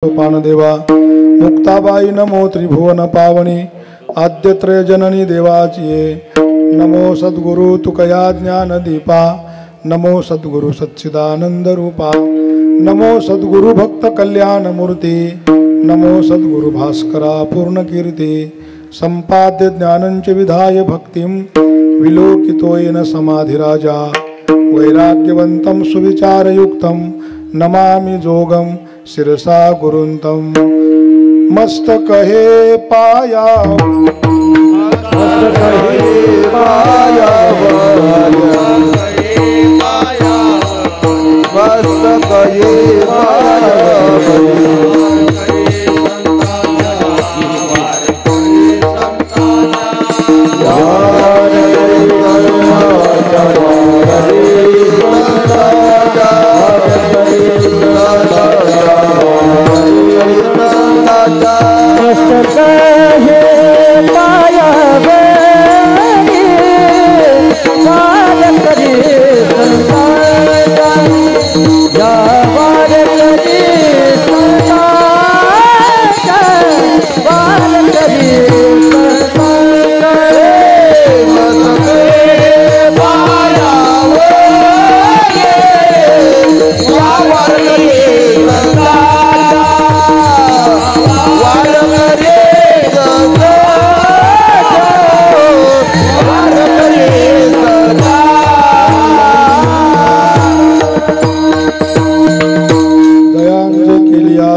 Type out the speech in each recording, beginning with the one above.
पानदेवा मुक्ताबाई नमो त्रिभुवन पावनी आद्यत्रय जननी देवाची नमो सद्गुरु तुकया ज्ञान दीपा नमो सद्गुरु सच्चिदानंद रूपा नमो सद्गुरु भक्त कल्याण मूर्ती नमो सद्गुरु भास्करा पूर्ण कीर्ती संपाद्य ज्ञानंच विधाय भक्तिं विलोकितोयेन समाधिराजा वैराग्यवंतं सुविचारयुक्तं नमामि जोगं शिरसा गुरुंतम मस्तक हे पाया मस्तक हे पाया मस्तक हे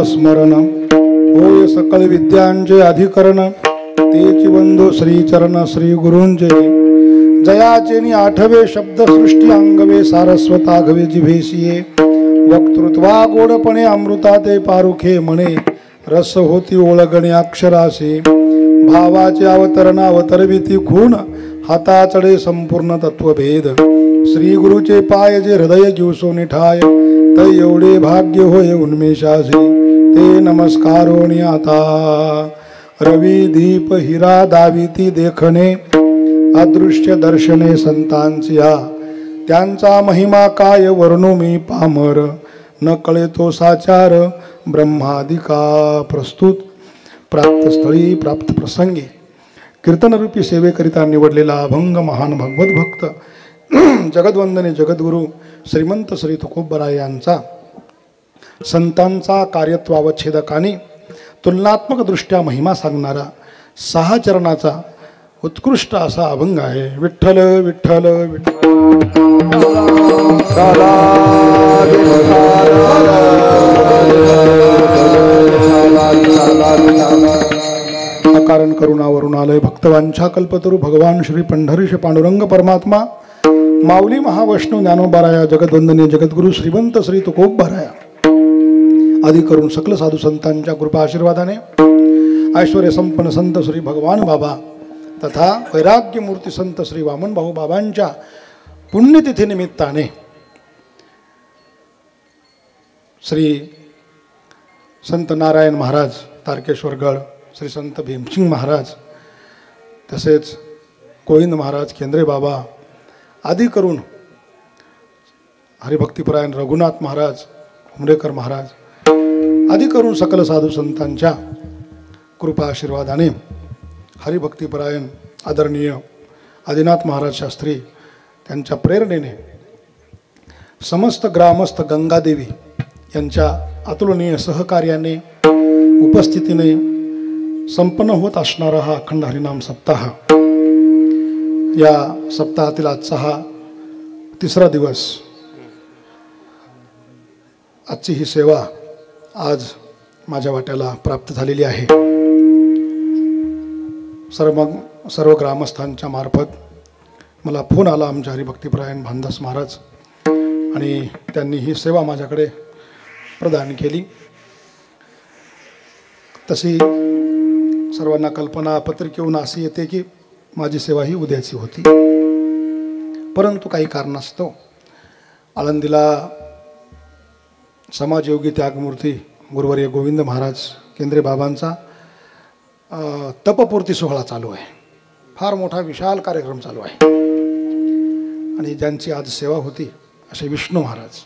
स्मरण होय सकळ विद्यांचे अधिकरण तेची बंधू श्रीचरण श्री गुरूंचे जयाचे आठवे शब्द सृष्टी अंगवे सारस्वताघवे जिभेशिये वक्तृत्वा गोडपणे अमृता ते पारुखे म्हणे रस होती ओळगणे अक्षरासे भावाचे अवतरण अवतरविती खून हाताचडे संपूर्ण तत्वभेद श्री गुरुचे पाय जे हृदय घेऊसो निठाय तै एवढे भाग्य होय उन्मेषाचे ते नमस्कारोणी आता रवी दीप हिरा दाविती देखणे अदृश्य दर्शने संतांची त्यांचा महिमा काय वर्णू मी पामर न कळे तो साचार ब्रह्मादिका प्रस्तुत प्राप्तस्थळी प्राप्त प्रसंगी कीर्तनरूपी सेवेकरिता निवडलेला अभंग महान भगवत भक्त जगद्वंदने जगद्गुरु श्रीमंत श्री तुकोबराय यांचा संतांचा कार्यत्वावच्छेदकाने तुलनात्मक दृष्ट्या महिमा सांगणारा 6 चरणाचा उत्कृष्ट असा अभंग आहे. विठ्ठल विठ्ठल अकारण करुणावरून आलय भक्तवांछा कल्पतरू भगवान श्री पंढरीश पांडुरंग परमात्मा माऊली महावैष्णव ज्ञानोबाराया जगद्वंदनीय जगद्गुरु श्रीमंत श्री तुकोबराया आदी करून सकल साधू संतांच्या कृपा आशीर्वादाने ऐश्वर्य संपन्न संत श्री भगवान बाबा तथा वैराग्य मूर्ती संत श्री वामन भाऊ बाबांच्या पुण्यतिथी निमित्ताने श्री संत नारायण महाराज तारकेश्वरगड श्री संत भीमसिंग महाराज तसेच गोविंद महाराज केंद्रे बाबा आदी करून हरिभक्तिपरायण रघुनाथ महाराज उमरेकर महाराज आदी करून सकल साधू संतांच्या कृपा आशीर्वादाने हरिभक्तिपरायण आदरणीय आदिनाथ महाराज शास्त्री त्यांच्या प्रेरणेने समस्त ग्रामस्थ गंगादेवी यांच्या अतुलनीय सहकार्याने उपस्थितीने संपन्न होत असणारा हा अखंड हरिनाम सप्ताह या सप्ताहातील आजचा हा 3रा दिवस आजची ही सेवा आज माझ्या वाट्याला प्राप्त झालेली आहे. सर्व ग्रामस्थांच्या मार्फत मला फोन आला आमच्या हरिभक्तिपरायण भानदास महाराज आणि त्यांनी ही सेवा माझ्याकडे प्रदान केली. तशी सर्वांना कल्पना पत्रिकेहून अशी येते की माझी सेवा ही उद्याची होती, परंतु काही कारणास्तव आळंदीला समाजयोगी त्यागमूर्ती गुरुवर्य गोविंद महाराज केंद्रे बाबांचा तपपूर्ती सोहळा चालू आहे. फार मोठा विशाल कार्यक्रम चालू आहे आणि ज्यांची आज सेवा होती असे विष्णू महाराज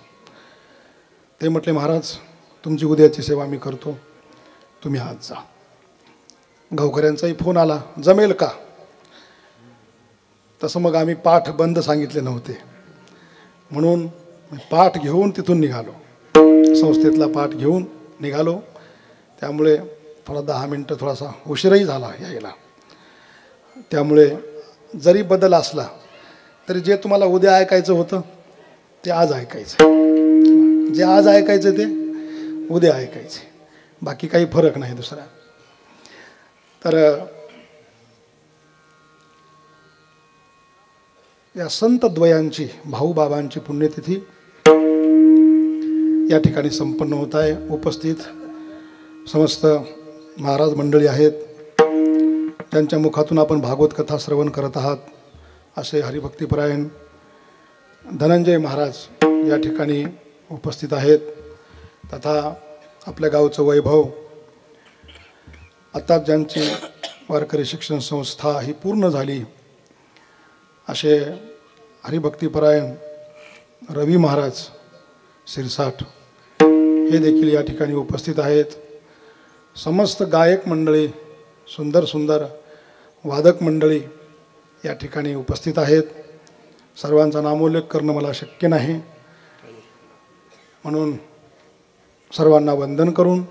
ते म्हटले, महाराज तुमची उद्याची सेवा मी करतो, तुम्ही आज जा. गावकऱ्यांचाही फोन आला, जमेल का? तसं मग आम्ही पाठ बंद सांगितले नव्हते, म्हणून पाठ घेऊन तिथून निघालो, संस्थेतला पाठ घेऊन निघालो. त्यामुळे थोडा 10 मिनटं थोडासा उशीरही झाला यायला. त्यामुळे जरी बदल असला तरी जे तुम्हाला उद्या ऐकायचं होतं ते आज ऐकायचं, जे आज ऐकायचं ते उद्या ऐकायचे, बाकी काही फरक नाही दुसरा. तर या संतद्वयांची, भाऊबाबांची पुण्यतिथी या ठिकाणी संपन्न होत आहे. उपस्थित समस्त महाराज मंडळी आहेत, त्यांच्या मुखातून आपण भागवत कथा श्रवण करत आहात. असे हरिभक्तिपरायण धनंजय महाराज या ठिकाणी उपस्थित आहेत. तथा आपल्या गावचं वैभव, आता ज्यांची वारकरी शिक्षण संस्था ही पूर्ण झाली असे हरिभक्तिपरायण रवी महाराज शिरसाट हे देखील या ठिकाणी उपस्थित आहेत. समस्त गायक मंडळी, सुंदर सुंदर वादक मंडळी या ठिकाणी उपस्थित आहेत. सर्वांचा नामोल्लेख करणं मला शक्य नाही, म्हणून सर्वांना वंदन करून,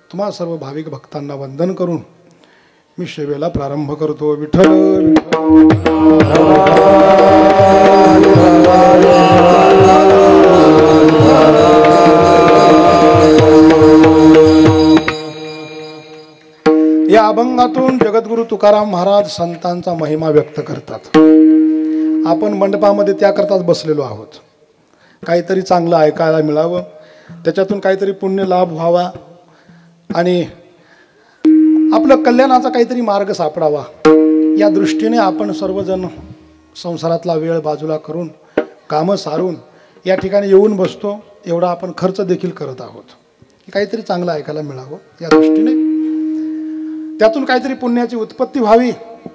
तुम्हा सर्व भाविक भक्तांना वंदन करून मी सेवेला प्रारंभ करतो. विठ्ठल या अभंगातून जगद्गुरु तुकाराम महाराज संतांचा महिमा व्यक्त करतात. आपण मंडपामध्ये त्याकरताच बसलेलो आहोत, काहीतरी चांगलं ऐकायला मिळावं, त्याच्यातून काहीतरी पुण्य लाभ व्हावा आणि आपलं कल्याणाचा काहीतरी मार्ग सापडावा, या दृष्टीने आपण सर्वजण संसारातला वेळ बाजूला करून कामं सारून या ठिकाणी येऊन बसतो. एवढा आपण खर्च देखील करत आहोत, काहीतरी चांगलं ऐकायला मिळावं या दृष्टीने, त्यातून काहीतरी पुण्याची उत्पत्ती व्हावी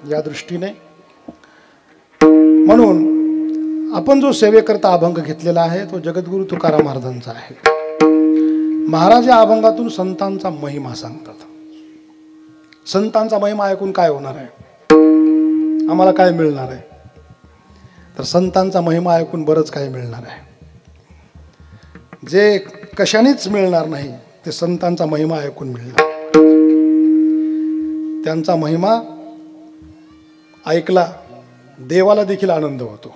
या दृष्टीने. म्हणून आपण जो सेवेकरता अभंग घेतलेला आहे तो जगद्गुरु तुकाराम महाराजांचा आहे. महाराज या अभंगातून संतांचा महिमा सांगतात. संतांचा महिमा ऐकून काय होणार आहे, आम्हाला काय मिळणार आहे? तर संतांचा महिमा ऐकून बरंच काय मिळणार आहे. जे कशानेच मिळणार नाही ते संतांचा महिमा ऐकून मिळणार. त्यांचा महिमा ऐकला देवाला देखील आनंद होतो.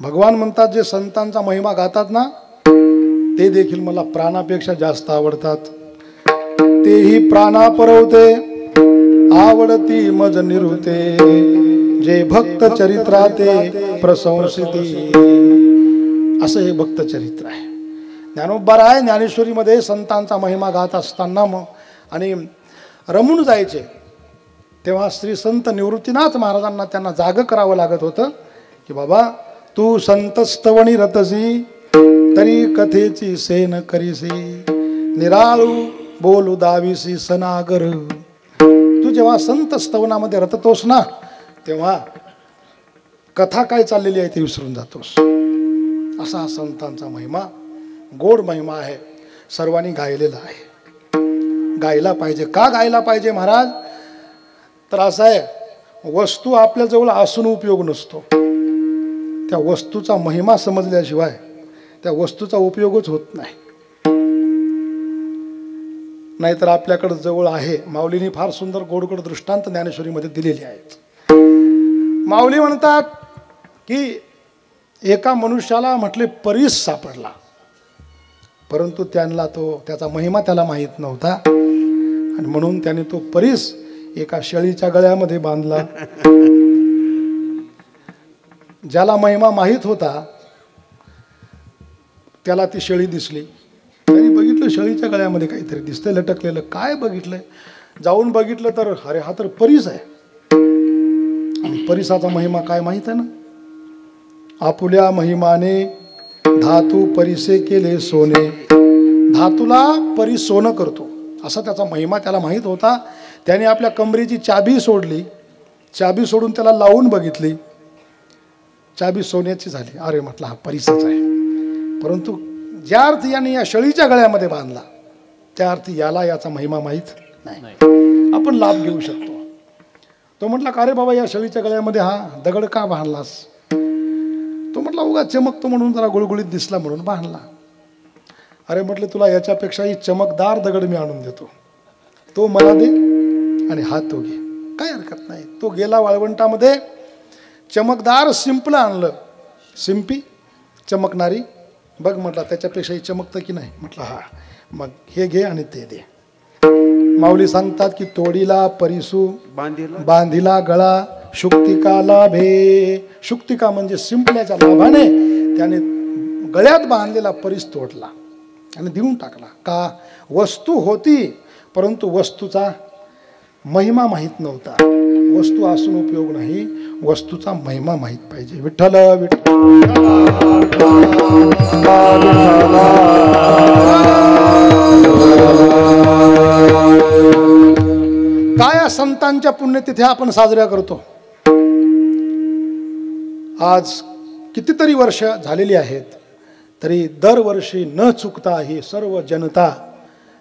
भगवान म्हणतात, जे संतांचा महिमा गातात ना ते देखील मला प्राणापेक्षा जास्त आवडतात. तेही प्राणा परवते आवडती मज निरुते, जे भक्त चरित्राते प्रशंसिती. असं हे भक्त चरित्र आहे. ज्ञानोबराय ज्ञानेश्वरीमध्ये संतांचा महिमा गात असताना मग आणि रमून जायचे, तेव्हा श्री संत निवृत्तीनाथ महाराजांना त्यांना जाग करावं लागत होतं की बाबा तू संतस्तवणी रतसी, तरी कथेची सेन करीसी, निराळू बोलू दावीसी सनागर. तू जेव्हा संत स्तवनामध्ये रततोस ना तेव्हा कथा काय चाललेली आहे ते विसरून जातोस. असा संतांचा महिमा, गोड महिमा आहे, सर्वांनी गायलेला आहे. गायला पाहिजे. का गायला पाहिजे महाराज? तर असं आहे, वस्तू आपल्याजवळ असून उपयोग नसतो. त्या वस्तूचा महिमा समजल्याशिवाय त्या वस्तूचा उपयोगच होत नाही. नाहीतर आपल्याकडे जवळ आहे. माऊलींनी फार सुंदर गोडगोड दृष्टांत ज्ञानेश्वरीमध्ये दिलेले आहेत. माऊली म्हणतात की एका मनुष्याला म्हटले परीस सापडला, परंतु त्याचा महिमा त्याला माहीत नव्हता आणि म्हणून त्याने तो परीस एका शेळीच्या गळ्यामध्ये बांधला. ज्याला महिमा माहीत होता त्याला ती शेळी दिसली. त्यांनी बघितलं शेळीच्या गळ्यामध्ये काहीतरी दिसतंय लटकलेलं. काय बघितलंय? जाऊन बघितलं तर अरे हा तर परीस आहे. आणि परीसाचा महिमा काय माहित आहे ना? आपुल्या महिमाने धातू परिसे केले सोने. धातूला परी सोनं करतो असा त्याचा महिमा त्याला माहीत होता. त्याने आपल्या कमरेची चाबी सोडली, चाबी सोडून त्याला लावून बघितली, चाबी सोन्याची झाली. अरे म्हटलं हा परीसाच आहे. परंतु ज्या अर्थी यांनी या शेळीच्या गळ्यामध्ये बांधला त्या अर्थी याला याचा महिमा माहीत नाही. आपण लाभ घेऊ शकतो. तो म्हटला का रे बाबा या शेळीच्या गळ्यामध्ये हा दगड का बांधलास? तो म्हटला उगा चमकतो म्हणून, जरा गुळगुळीत दिसला म्हणून बांधला. अरे म्हटले तुला याच्यापेक्षाही चमकदार दगड मी आणून देतो, तो मला दे आणि हा तो घे, काय हरकत नाही. तो गेला वाळवंटामध्ये, चमकदार शिंपलं आणलं. शिंपी चमकणारी, बघ म्हटला त्याच्यापेक्षाही चमकतं की नाही? म्हटलं हा. मग हे घे आणि ते दे. माऊली सांगतात की तोडीला परिसू बांधिला गळा शुक्तिका लाभे. शुक्तिका म्हणजे शिंपल्याच्या लाभाने त्याने गळ्यात बांधलेला परिस तोडला आणि देऊन टाकला. का? वस्तू होती परंतु वस्तूचा महिमा माहीत नव्हता. वस्तू असून उपयोग नाही, वस्तूचा महिमा माहीत पाहिजे. विठ्ठल काय संतांच्या पुण्यतिथ्या आपण साजऱ्या करतो. आज कितीतरी वर्ष झालेली आहेत, तरी दरवर्षी न चुकता ही सर्व जनता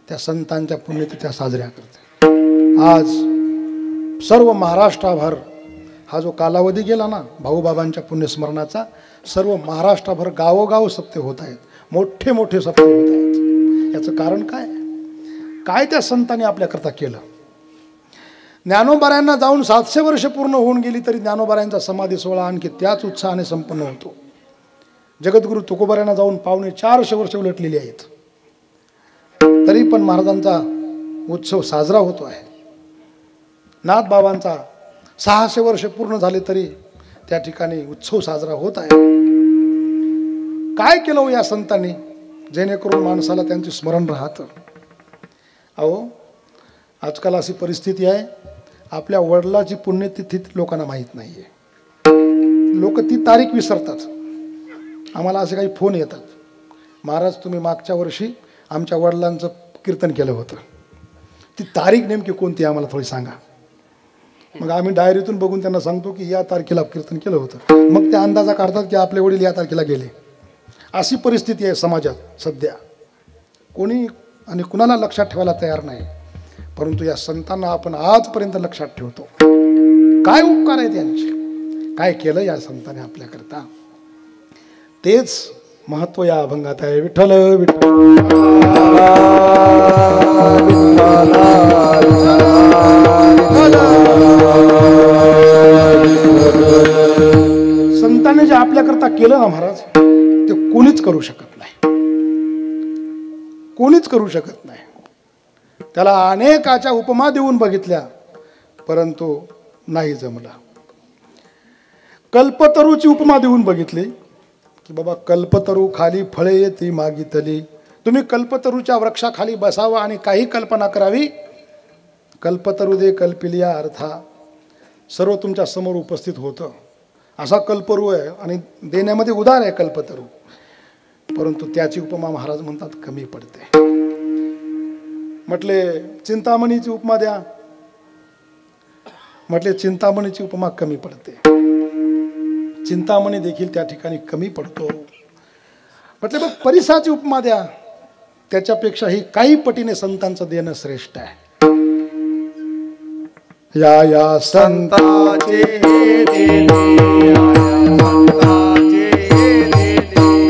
त्या संतांच्या पुण्यतिथ्या साजऱ्या करते. आज सर्व महाराष्ट्राभर हा जो कालावधी गेला ना भाऊबाबांच्या पुण्यस्मरणाचा, सर्व महाराष्ट्राभर गावोगाव सप्ते होत आहेत, मोठे मोठे सप्ते होत आहेत. याचं कारण काय? काय त्या संतांनी आपल्याकरता केलं? ज्ञानोबारायांना जाऊन 700 वर्ष पूर्ण होऊन गेली तरी ज्ञानोबारायांचा समाधी सोहळा आणखी त्याच उत्साहाने संपन्न होतो. जगद्गुरु तुकोबारायांना जाऊन 450 वर्ष उलटलेली आहेत, तरी पण महाराजांचा उत्सव साजरा होतो आहे. नाथबाबांचा 600 वर्ष पूर्ण झाले तरी त्या ठिकाणी उत्सव साजरा होत आहे. काय केलं हो या संतांनी जेणेकरून माणसाला त्यांचे स्मरण राहतं? अहो आजकाल अशी परिस्थिती आहे, आपल्या वडिलाची पुण्यतिथी लोकांना माहीत नाही आहे. लोक ती तारीख विसरतात. आम्हाला असे काही फोन येतात, महाराज तुम्ही मागच्या वर्षी आमच्या वडिलांचं कीर्तन केलं होतं, ती तारीख नेमकी कोणती आम्हाला थोडी सांगा. मग आम्ही डायरीतून बघून त्यांना सांगतो की या तारखेला कीर्तन केलं होतं. मग त्या अंदाजा काढतात की आपले वडील या तारखेला गेले. अशी परिस्थिती आहे समाजात सध्या. कोणी आणि कुणाला लक्षात ठेवायला तयार नाही, परंतु या संतांना आपण आजपर्यंत लक्षात ठेवतो. काय उपकार आहेत यांचे, काय केलं या संतांनी आपल्याकरता, तेच महत्व या अभंगात आहे. विठ्ठल संतांनी जे आपल्याकरता केलं ना महाराज, ते कोणीच करू शकत नाही, कोणीच करू शकत नाही. त्याला अनेकाच्या उपमा देऊन बघितल्या परंतु नाही जमला. कल्पतरूची उपमा देऊन बघितली की बाबा कल्पतरू खाली फळे येती मागितली. तुम्ही कल्पतरूच्या वृक्षाखाली बसावा आणि काही कल्पना करावी. कल्पतरू दे कल्पिलिया अर्था, सर्व तुमच्या समोर उपस्थित होतं. असा कल्परू आहे आणि देण्यामध्ये उदार आहे कल्पतरू, परंतु त्याची उपमा महाराज म्हणतात कमी पडते. म्हटले चिंतामणीची उपमा द्या, म्हटले चिंतामणीची उपमा कमी पडते. चिंतामणी देखील त्या ठिकाणी कमी पडतो. म्हटले मग परिसाची उपमा द्या, त्याच्यापेक्षाही काही पटीने संतांचं देणं श्रेष्ठ आहे. या या संतांचे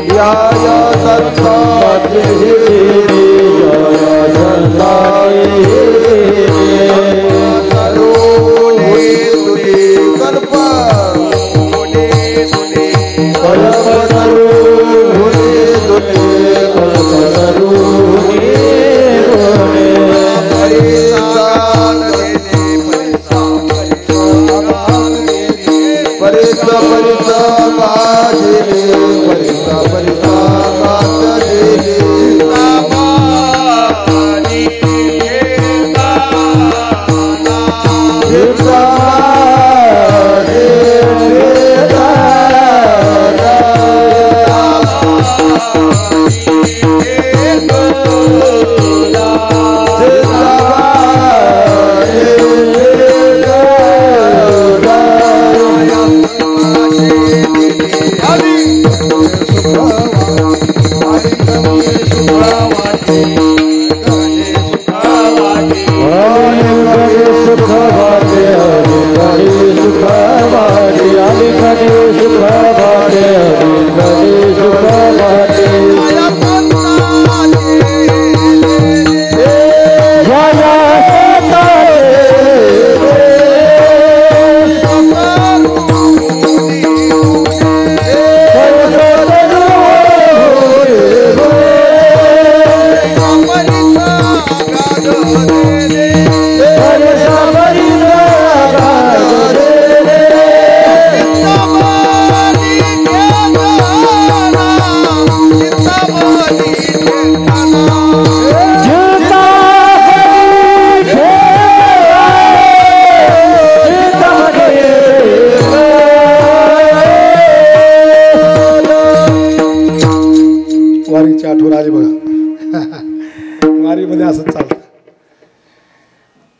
या या संतांचे Hare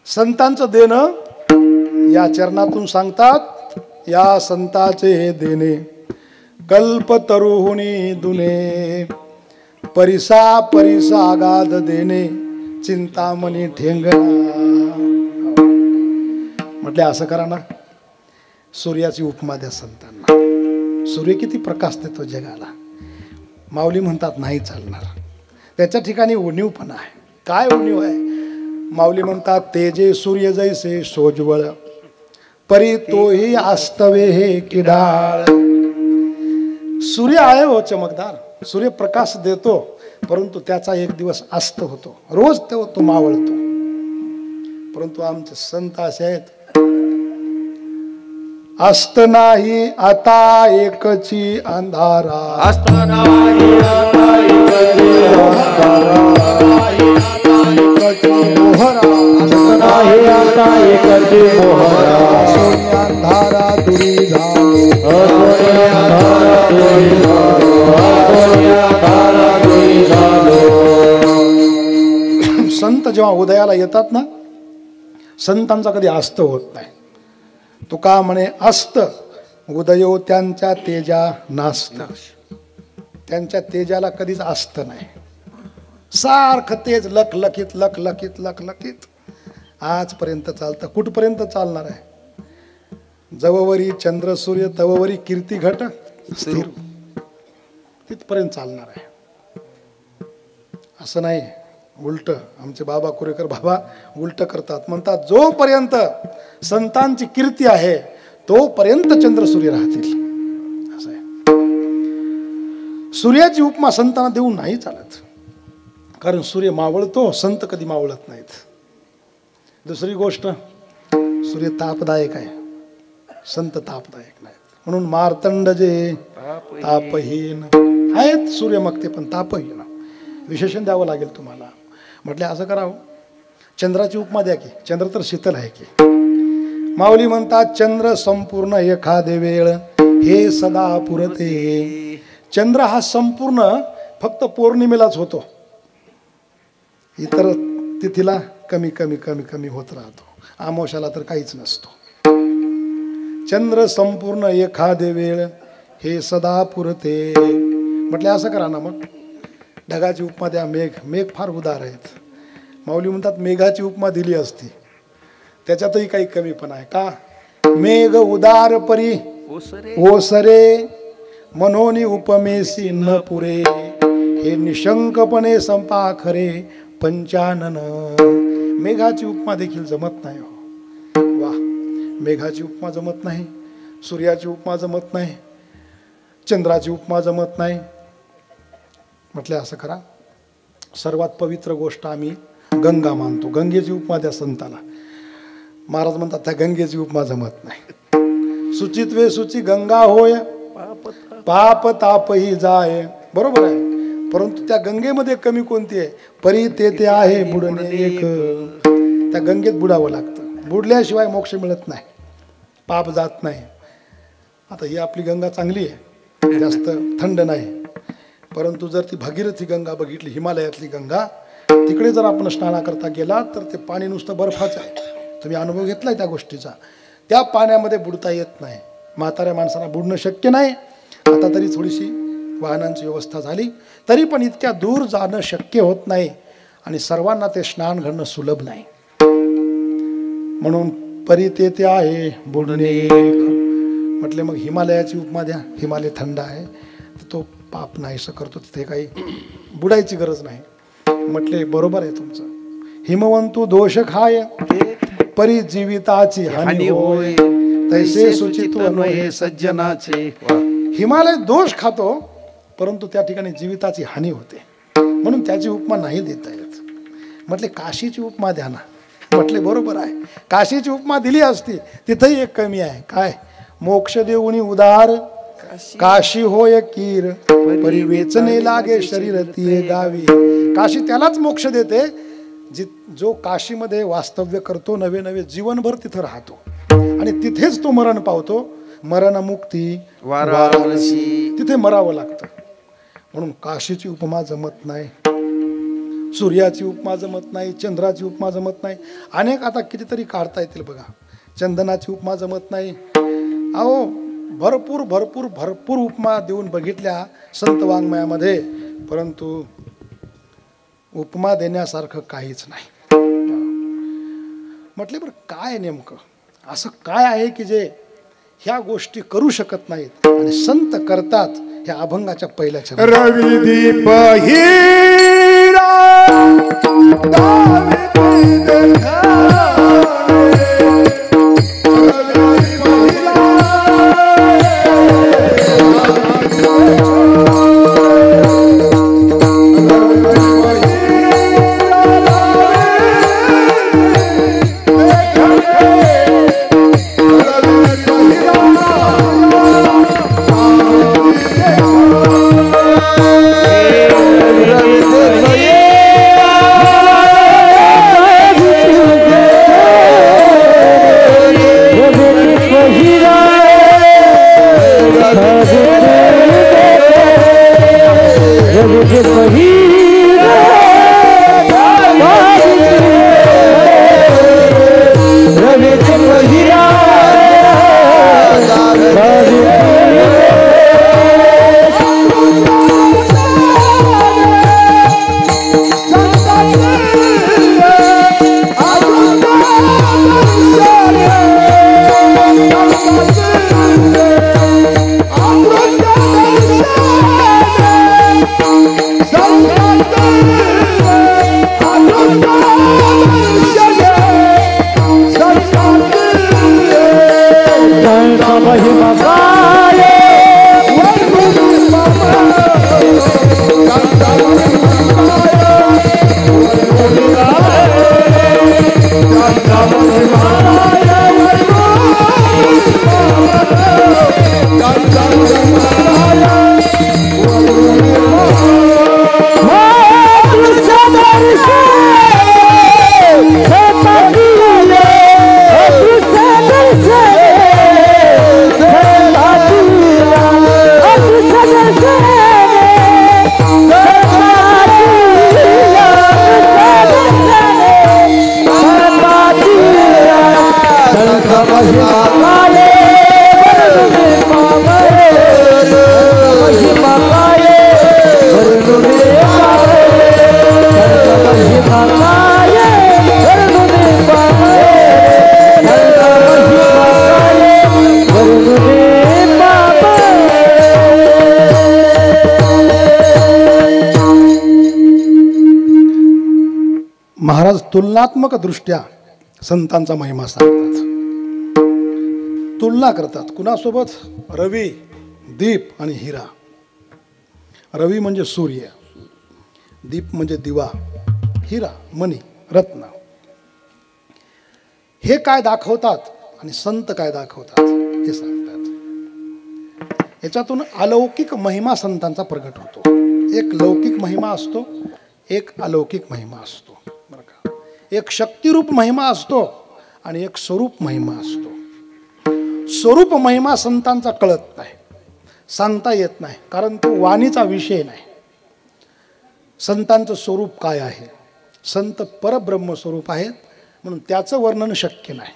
संतांचं देणं या चरणातून सांगतात. या संताचे हे देणे कल्पतरुहुनी दुने, परिसा परिसा आगाध देणे चिंतामणी ठेंगणा. म्हटले असं करा ना, सूर्याची उपमा द्या संतांना. सूर्य किती प्रकाश देतो जगाला. माऊली म्हणतात नाही चालणार, त्याच्या ठिकाणी उणीवपणा आहे. काय उणीव आहे? माऊली म्हणतात तेजे सूर्य जैसे सोज्वळ, परी तोही आस्तवे हे किडाळ. सूर्य आहे हो चमकदार, सूर्य प्रकाश देतो, परंतु त्याचा एक दिवस अस्त होतो, रोज तो मावळतो. परंतु आमचे संत असे आहेत, अस्त नाही आता एकची अंधारा, अस्त नाही आता एकची अंधारा, मोहरा अस्त नाही आता एकची मोहरा, सोनी अंधारा दुरी झालो, सोनी अंधारा दुरी झालो, सोनी अंधारा दुरी झालो. संत जेव्हा उदयाला येतात ना, संतांचा कधी अस्त होत नाही. तुका म्हणे अस्त उदयो त्यांच्या तेजा नास्त. त्यांच्या तेजाला कधीच अस्त नाही, सारखं तेज लखलखित लखलखित लखलखित आजपर्यंत चालतं. कुठपर्यंत चालणार आहे? जववरी चंद्र सूर्य तववरी कीर्ती घट स्थिर, तिथपर्यंत चालणार आहे. असं नाही, उलट आमचे बाबा कुरेकर बाबा उलट करतात. म्हणतात जोपर्यंत संतांची कीर्ती आहे तोपर्यंत चंद्र सूर्य राहतील. असं आहे. सूर्याची उपमा संतांना देऊन नाही चालत, कारण सूर्य मावळतो, संत कधी मावळत नाहीत. दुसरी गोष्ट, सूर्य तापदायक आहे, संत तापदायक नाहीत. म्हणून मार्तंड जे तापहीन आहेत, सूर्य मग ते पण तापहीन. विशेषण द्यावं लागेल तुम्हाला. म्हटले असं करावं, चंद्राची उपमा द्या की, चंद्र तर शीतल आहे की. माऊली म्हणतात चंद्र संपूर्ण एखादे वेळ हे सदा पुरते. चंद्र हा संपूर्ण फक्त पौर्णिमेलाच होतो, इतर तिथीला कमी कमी कमी कमी होत राहतो. अमावस्याला तर काहीच नसतो. चंद्र संपूर्ण एखादे वेळ हे सदा पुरते. म्हटले असं करा ना मग, ढगाची उपमा द्या. मेघ, मेघ फार उदार आहेत. माऊली म्हणतात मेघाची उपमा दिली असती, त्याच्यातही काही कमी पण आहे का. मेघ उदार परी ओसरे, मनोनी उपमेसी न पुरे, हे निशंकपणे संपा खरे पंचानन. मेघाची उपमा देखील जमत नाही हो. वा, मेघाची उपमा जमत नाही, सूर्याची उपमा जमत नाही, चंद्राची उपमा जमत नाही. म्हटले असं करा, सर्वात पवित्र गोष्ट आम्ही गंगा मानतो, गंगेची उपमा द्या संताला. महाराज म्हणतात त्या गंगेची उपमा जमत नाही. सुचित्वे सुची गंगा होय, पाप तापही जाय. बरोबर आहे, परंतु त्या गंगेमध्ये कमी कोणती आहे? परी ते आहे बुडणे एक. त्या गंगेत बुडावं लागतं, बुडल्याशिवाय मोक्ष मिळत नाही, पाप जात नाही. आता ही आपली गंगा चांगली आहे, जास्त थंड नाही. परंतु जर ती भागीरथी गंगा बघितली, हिमालयातली गंगा, तिकडे जर आपण स्नानाकरता गेला तर ते पाणी नुसतं बर्फाचं आहे. तुम्ही अनुभव घेतलाय त्या गोष्टीचा. त्या पाण्यामध्ये बुडता येत नाही, म्हाताऱ्या माणसांना बुडणं शक्य नाही. आता तरी थोडीशी वाहनांची व्यवस्था झाली, तरी पण इतक्या दूर जाणं शक्य होत नाही आणि सर्वांना ते स्नान घडणं सुलभ नाही. म्हणून परी ते आहे बुडणे. म्हटले मग हिमालयाची उपमा द्या. हिमालय थंड आहे, तो पाप नाहीसं करतो, तिथे काही बुडायची गरज नाही. म्हटले बरोबर आहे तुमचं. हिमवंतू दोष खाय, परी जीविताची हानी होय, तैसे सुचित हे सज्जनाचे. हिमालय दोष खातो, परंतु त्या ठिकाणी जीविताची हानी होते, म्हणून त्याची उपमा नाही देता येत. म्हटले काशीची उपमा द्या ना. म्हटले बरोबर आहे, काशीची उपमा दिली असती, तिथेही एक कमी आहे. काय? मोक्ष देऊनी उदार, काशी होय कीर, परी वेचणे लागे शरीर ती गावी. काशी त्यालाच मोक्ष देते जो काशीमध्ये वास्तव्य करतो, नवे नवे जीवनभर तिथं राहतो आणि तिथेच तो मरण पावतो. मरण मुक्ती वाराणसी, तिथे मरावं लागतं. म्हणून काशीची उपमा जमत नाही. सूर्याची उपमा जमत नाही, चंद्राची उपमा जमत नाही, अनेक आता कितीतरी काढता येतील बघा. चंदनाची उपमा जमत नाही. अहो भरपूर भरपूर भरपूर उपमा देऊन बघितल्या संत वाङ्मयामध्ये, परंतु उपमा देण्यासारखं काहीच नाही. म्हटले बरं काय नेमकं असं काय आहे की जे ह्या गोष्टी करू शकत नाहीत आणि संत करतात. ह्या अभंगाच्या पहिल्या चरणात रविदीप हिरा महाराज तुलनात्मक दृष्ट्या संतांचा महिमा सांगतात. तुलना करतात कुणासोबत? रवी, दीप आणि हिरा. रवी म्हणजे सूर्य, दीप म्हणजे दिवा, हिरा मणी रत्न. हे काय दाखवतात आणि संत काय दाखवतात हे सांगतात. याच्यातून अलौकिक महिमा संतांचा प्रगट होतो. एक लौकिक महिमा असतो, एक अलौकिक महिमा असतो बरं का. एक शक्तिरूप महिमा असतो आणि एक स्वरूप महिमा असतो. स्वरूप महिमा संतांचा कळत नाही, सांगता येत नाही, कारण तो वाणीचा विषय नाही. संतांचं स्वरूप काय आहे? संत परब्रह्म स्वरूप आहेत, म्हणून त्याचं वर्णन शक्य नाही.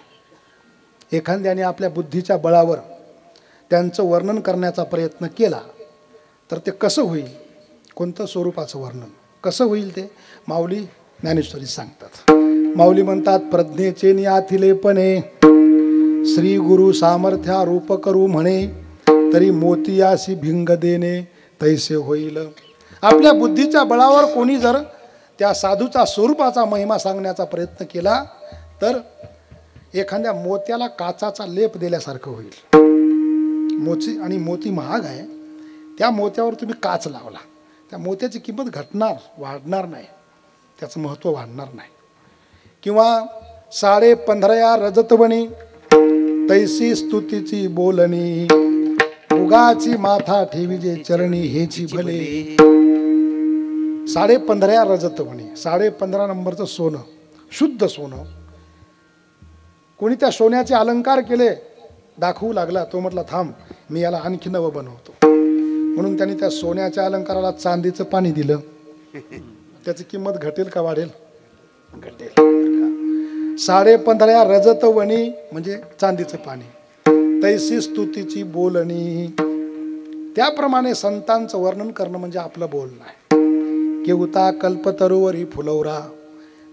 एखाद्याने आपल्या बुद्धीच्या बळावर त्यांचं वर्णन करण्याचा प्रयत्न केला तर ते कसं होईल? कोणतं स्वरूपाचं वर्णन कसं होईल ते माऊली ज्ञानेश्वरी सांगतात. माऊली म्हणतात, प्रज्ञेचे नियाथिलेपणे श्री गुरु सामर्थ्या रूप करू म्हणे, तरी मोतियासी भिंग देणे तैसे होईल. आपल्या बुद्धीच्या बळावर कोणी जर त्या साधूचा स्वरूपाचा महिमा सांगण्याचा प्रयत्न केला तर एखाद्या मोत्याला काचाचा लेप दिल्यासारखं होईल. मोती आणि मोती महाग आहे, त्या मोत्यावर तुम्ही काच लावला, त्या मोत्याची किंमत घटणार, वाढणार नाही, त्याचं महत्त्व वाढणार नाही. किंवा 15.5 रजतवणी तैसी स्तुतीची बोलणी, उगाची माथा ठेवीजे चरणी हेची भले. 15.5 रजतवणी, 15.5 नंबरचं सोनं, शुद्ध सोनं. कोणी त्या सोन्याचे अलंकार केले, दाखवू लागला, तो म्हटला थांब मी याला आणखी नवं बनवतो. म्हणून त्यांनी त्या सोन्याच्या अलंकाराला चांदीचं पाणी दिलं. त्याची किंमत घटेल का वाढेल? घटेल. 15.5 रजत वणी म्हणजे चांदीचं पाणी, तैसी स्तुतीची बोलणी. त्याप्रमाणे संतांचं वर्णन करणं म्हणजे आपलं बोलणं आहे. केवता कल्पतरुवरी फुलवरा,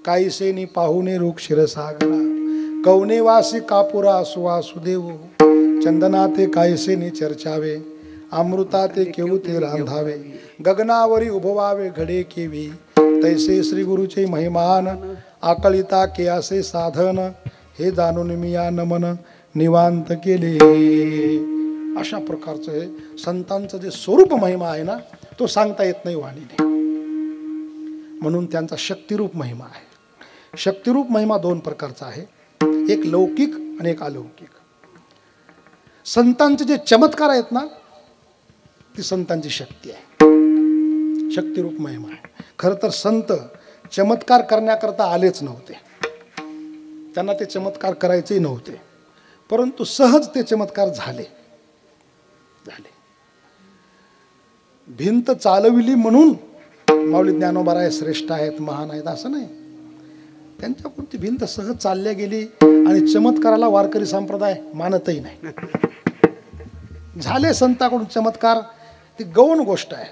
काईसेनी पाहुणे रूप क्षीरसागरा, कवनेवासी कापुरा सुवासुदेव, चंदना ते कायसेनी चर्चावे, अमृता ते केवते रांधावे, गगनावरी उभवावे घडे केवी, तैसे श्री गुरुचे महिमान, आकळिता के असे साधन, हे जाणून मी या नमन निवांत केले. अशा प्रकारचं हे संतांचं जे स्वरूप महिमा आहे ना, तो सांगता येत नाही वाणीने. म्हणून त्यांचा शक्तिरूप महिमा आहे. शक्तिरूप महिमा 2 प्रकारचा आहे, एक लौकिक आणि एक अलौकिक. संतांचे जे चमत्कार आहेत ना, ती संतांची शक्ती आहे, शक्तिरूप महिमा आहे. खरं तर संत चमत्कार करण्याकरता आलेच नव्हते, त्यांना ते चमत्कार करायचेही नव्हते, परंतु सहज ते चमत्कार झाले. भिंत चालविली म्हणून माऊली ज्ञानोबा श्रेष्ठ आहेत, महान आहेत असं नाही. त्यांच्याकडून ती भिंत सहज चालल्या गेली आणि चमत्काराला वारकरी संप्रदाय मानतही नाही. झाले संताकडून चमत्कार, ती गौण गोष्ट आहे,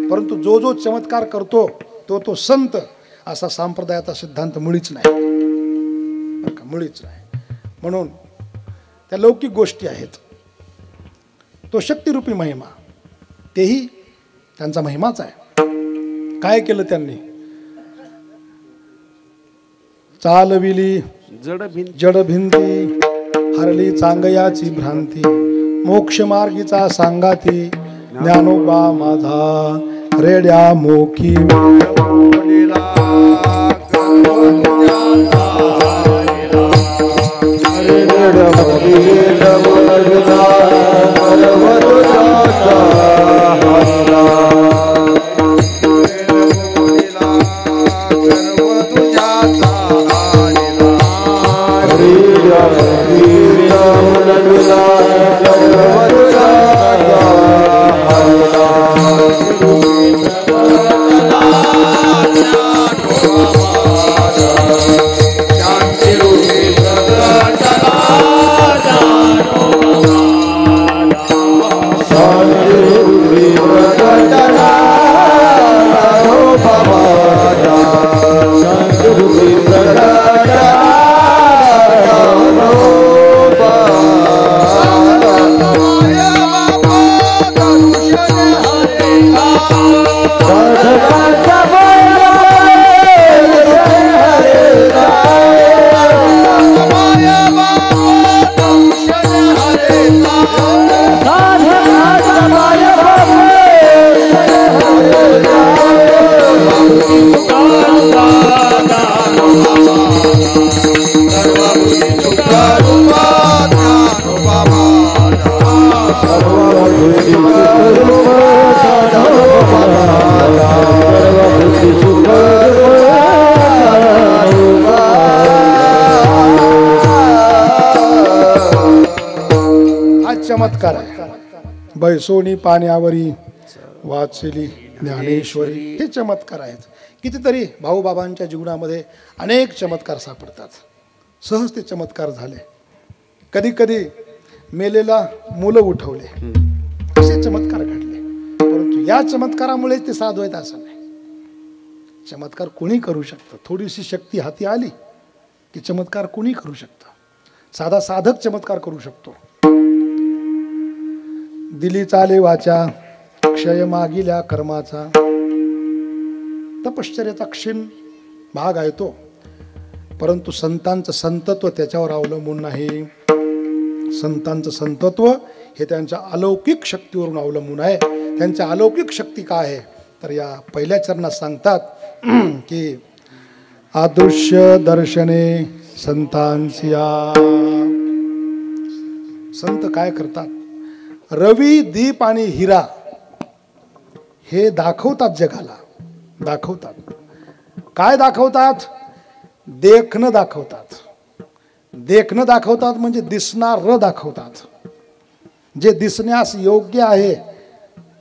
परंतु जो जो चमत्कार करतो तो संत असा संप्रदायाचा सिद्धांत मुळीच नाही, मुळीच नाही. म्हणून त्या लौकिक गोष्टी आहेत. तो शक्तिरूपी महिमा, तेही त्यांचा महिमाच आहे. काय केलं त्यांनी? चालविली जड भिंती, हरली चांगयाची भ्रांती, मोक्ष मार्गीचा सांगाती, ज्ञानोबा माझा रेड्या मोकी. चमत्कार आहे. बैसोनी पाण्यावरी वाचली ज्ञानेश्वरी, हे चमत्कार आहेत. कितीतरी भाऊबाबांच्या जीवनामध्ये अनेक चमत्कार सापडतात. सहज ते चमत्कार झाले. कधी कधी मेलेला मुलं उठवले, असे चमत्कार घडले. परंतु या चमत्कारामुळेच ते साधू आहेत असं नाही. चमत्कार कोणी करू शकतं. थोडीशी शक्ती हाती आली की चमत्कार कोणी करू शकतं. साधा साधक चमत्कार करू शकतो. दिली चाले वाचा, क्षय मागिल्या कर्माचा, तपश्चर्याचा क्षीण भाग आहे तो. परंतु संतांचं संतत्व त्याच्यावर अवलंबून नाही. संतांचं संतत्व हे त्यांच्या अलौकिक शक्तीवरून अवलंबून आहे. त्यांच्या अलौकिक शक्ती काय आहे तर या पहिल्या चरणात सांगतात की अदृश्य दर्शने संतांची. संत काय करतात? रवी, दीप आणि हिरा हे दाखवतात, जगाला दाखवतात. काय दाखवतात? देखणं दाखवतात. देखणं दाखवतात म्हणजे दिसणार दाखवतात. जे दिसण्यास योग्य आहे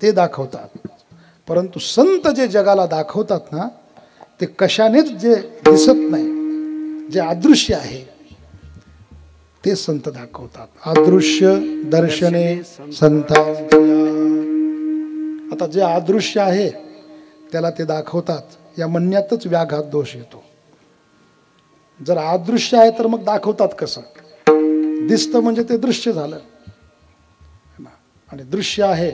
ते दाखवतात. परंतु संत जे जगाला दाखवतात ना, ते कशानेच जे दिसत नाही, जे अदृश्य आहे ते संत दाखवतात. अदृश्य दर्शने संतांच्या. आता जे अदृश्य आहे त्याला ते दाखवतात, या म्हणण्यातच व्याघात दोष येतो. जर अदृश्य आहे तर मग दाखवतात कसं? दिसतं म्हणजे ते दृश्य झालं, आणि दृश्य आहे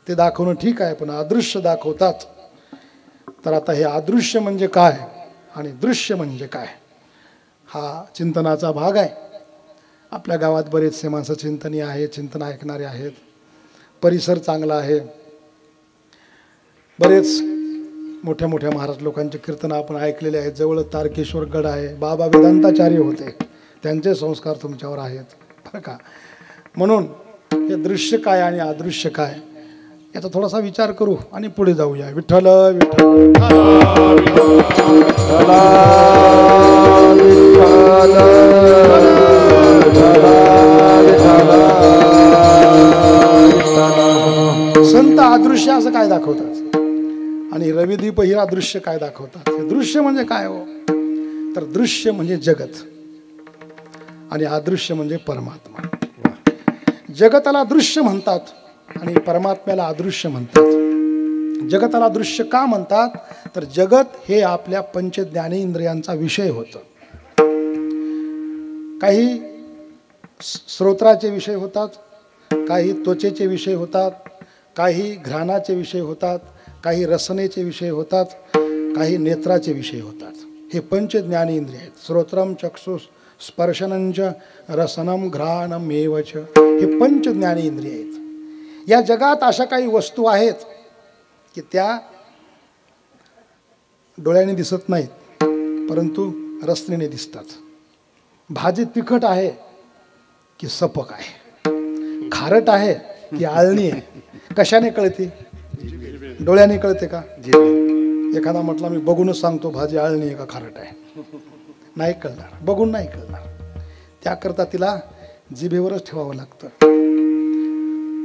ते दाखवणं ठीक आहे, पण अदृश्य दाखवतात. तर आता हे अदृश्य म्हणजे काय आणि दृश्य म्हणजे काय, हा चिंतनाचा भाग आहे. आपल्या गावात बरेचसे माणसं चिंतनीय आहेत, चिंतन ऐकणारे आहेत, परिसर चांगला आहे. बरेच मोठ्या मोठ्या महाराज लोकांचे कीर्तन आपण ऐकलेले आहेत. जवळ तारकेश्वर गड आहे, बाबा वेदांताचार्य होते, त्यांचे संस्कार तुमच्यावर आहेत बरं का. म्हणून हे दृश्य काय आणि अदृश्य काय याचा थोडासा विचार करू आणि पुढे जाऊया. विठ्ठल विठ्ठल संत अदृश्य असं काय दाखवतात आणि रविदीप ही अदृश्य काय दाखवतात. हे दृश्य म्हणजे काय हो, तर दृश्य म्हणजे जगत आणि अदृश्य म्हणजे परमात्मा. जगताला दृश्य म्हणतात आणि परमात्म्याला अदृश्य म्हणतात. जगताला दृश्य का म्हणतात, तर जगत हे आपल्या पंच ज्ञानेंद्रियांचा विषय होतं. काही श्रोत्राचे विषय होतात, काही त्वचेचे विषय होतात, काही घ्राणाचे विषय होतात, काही रसनेचे विषय होतात, काही नेत्राचे विषय होतात. हे पंच ज्ञानेंद्रिय आहेत. श्रोत्रम चक्षुष स्पर्शनंच रसनम घ्राणम एवच, हे पंच ज्ञानेंद्रिय आहेत. या जगात अशा काही वस्तू आहेत की त्या डोळ्याने दिसत नाहीत परंतु रसनेने दिसतात. भाजी तिखट आहे की सपक आहे, खारट आहे की आळणी आहे, कशाने कळते? डोळ्याने कळते का? एखादा म्हटला मी बघूनच सांगतो भाजी आळणी आहे का खारट आहे, नाही कळणार, बघून नाही कळणार. त्याकरता तिला जिभेवरच ठेवावं लागतं.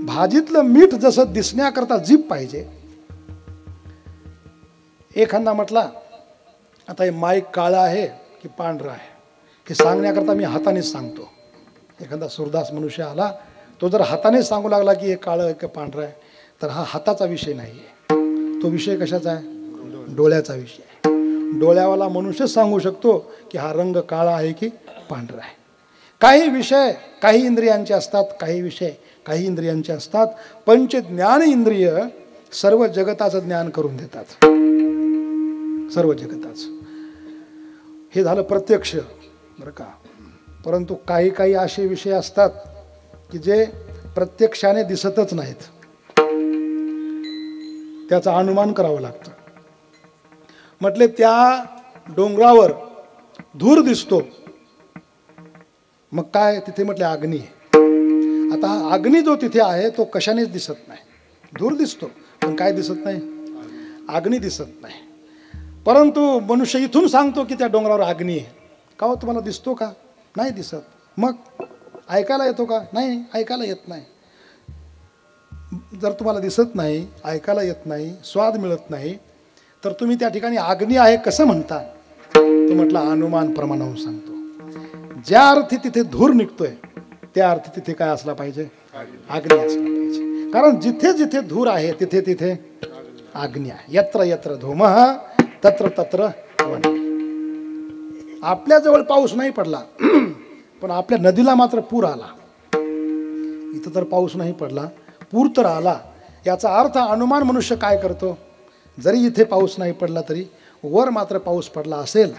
भाजीतलं मीठ जसं दिसण्याकरता जीभ पाहिजे. एखादा म्हटला आता हे माईक काळं आहे की पांढरं आहे हे सांगण्याकरता मी हातानेच सांगतो. एखादा सुरदास मनुष्य आला, तो जर हाताने सांगू लागला की हे काळं आहे की पांढरं आहे, तर हा हाताचा विषय नाही आहे, तो विषय कशाचा आहे? डोळ्याचा विषय आहे. डोळ्यावाला मनुष्य सांगू शकतो की हा रंग काळा आहे की पांढरा आहे. काही विषय काही इंद्रियांचे असतात, काही विषय काही इंद्रियांचे असतात. पंच ज्ञान इंद्रिय सर्व जगताचं ज्ञान करून देतात, सर्व जगताचं. हे झालं प्रत्यक्ष बरं का. परंतु काही काही असे विषय असतात की जे प्रत्यक्षाने दिसतच नाहीत, त्याचा अनुमान करावं लागतं. म्हटले त्या डोंगरावर धूर दिसतो, मग काय तिथे म्हटले अग्नी आहे. आता हा अग्नी जो तिथे आहे तो कशानेच दिसत नाही. धूर दिसतो पण काय दिसत नाही? अग्नी दिसत नाही. परंतु मनुष्य इथून सांगतो की त्या डोंगरावर अग्नी आहे. का हो, तुम्हाला दिसतो का? नाही दिसत. मग ऐकायला येतो का? नाही, ऐकायला येत नाही. जर तुम्हाला दिसत नाही, ऐकायला येत नाही, स्वाद मिळत नाही, तर तुम्ही त्या ठिकाणी अग्नी आहे कसं म्हणता? तो म्हटला अनुमान प्रमाणावर सांगतो. ज्या अर्थी तिथे धूर निघतोय त्या अर्थी तिथे काय असला पाहिजे? अग्नी असला पाहिजे. कारण जिथे जिथे धूर आहे तिथे तिथे अग्नी आहे. यत्र यत्र धूमः तत्र तत्र वह्नी. आपल्याजवळ पाऊस नाही पडला पण आपल्या नदीला मात्र पूर आला. इथं तर पाऊस नाही पडला, पूर तर आला. याचा अर्थ अनुमान मनुष्य काय करतो? जरी इथे पाऊस नाही पडला तरी वर मात्र पाऊस पडला असेल.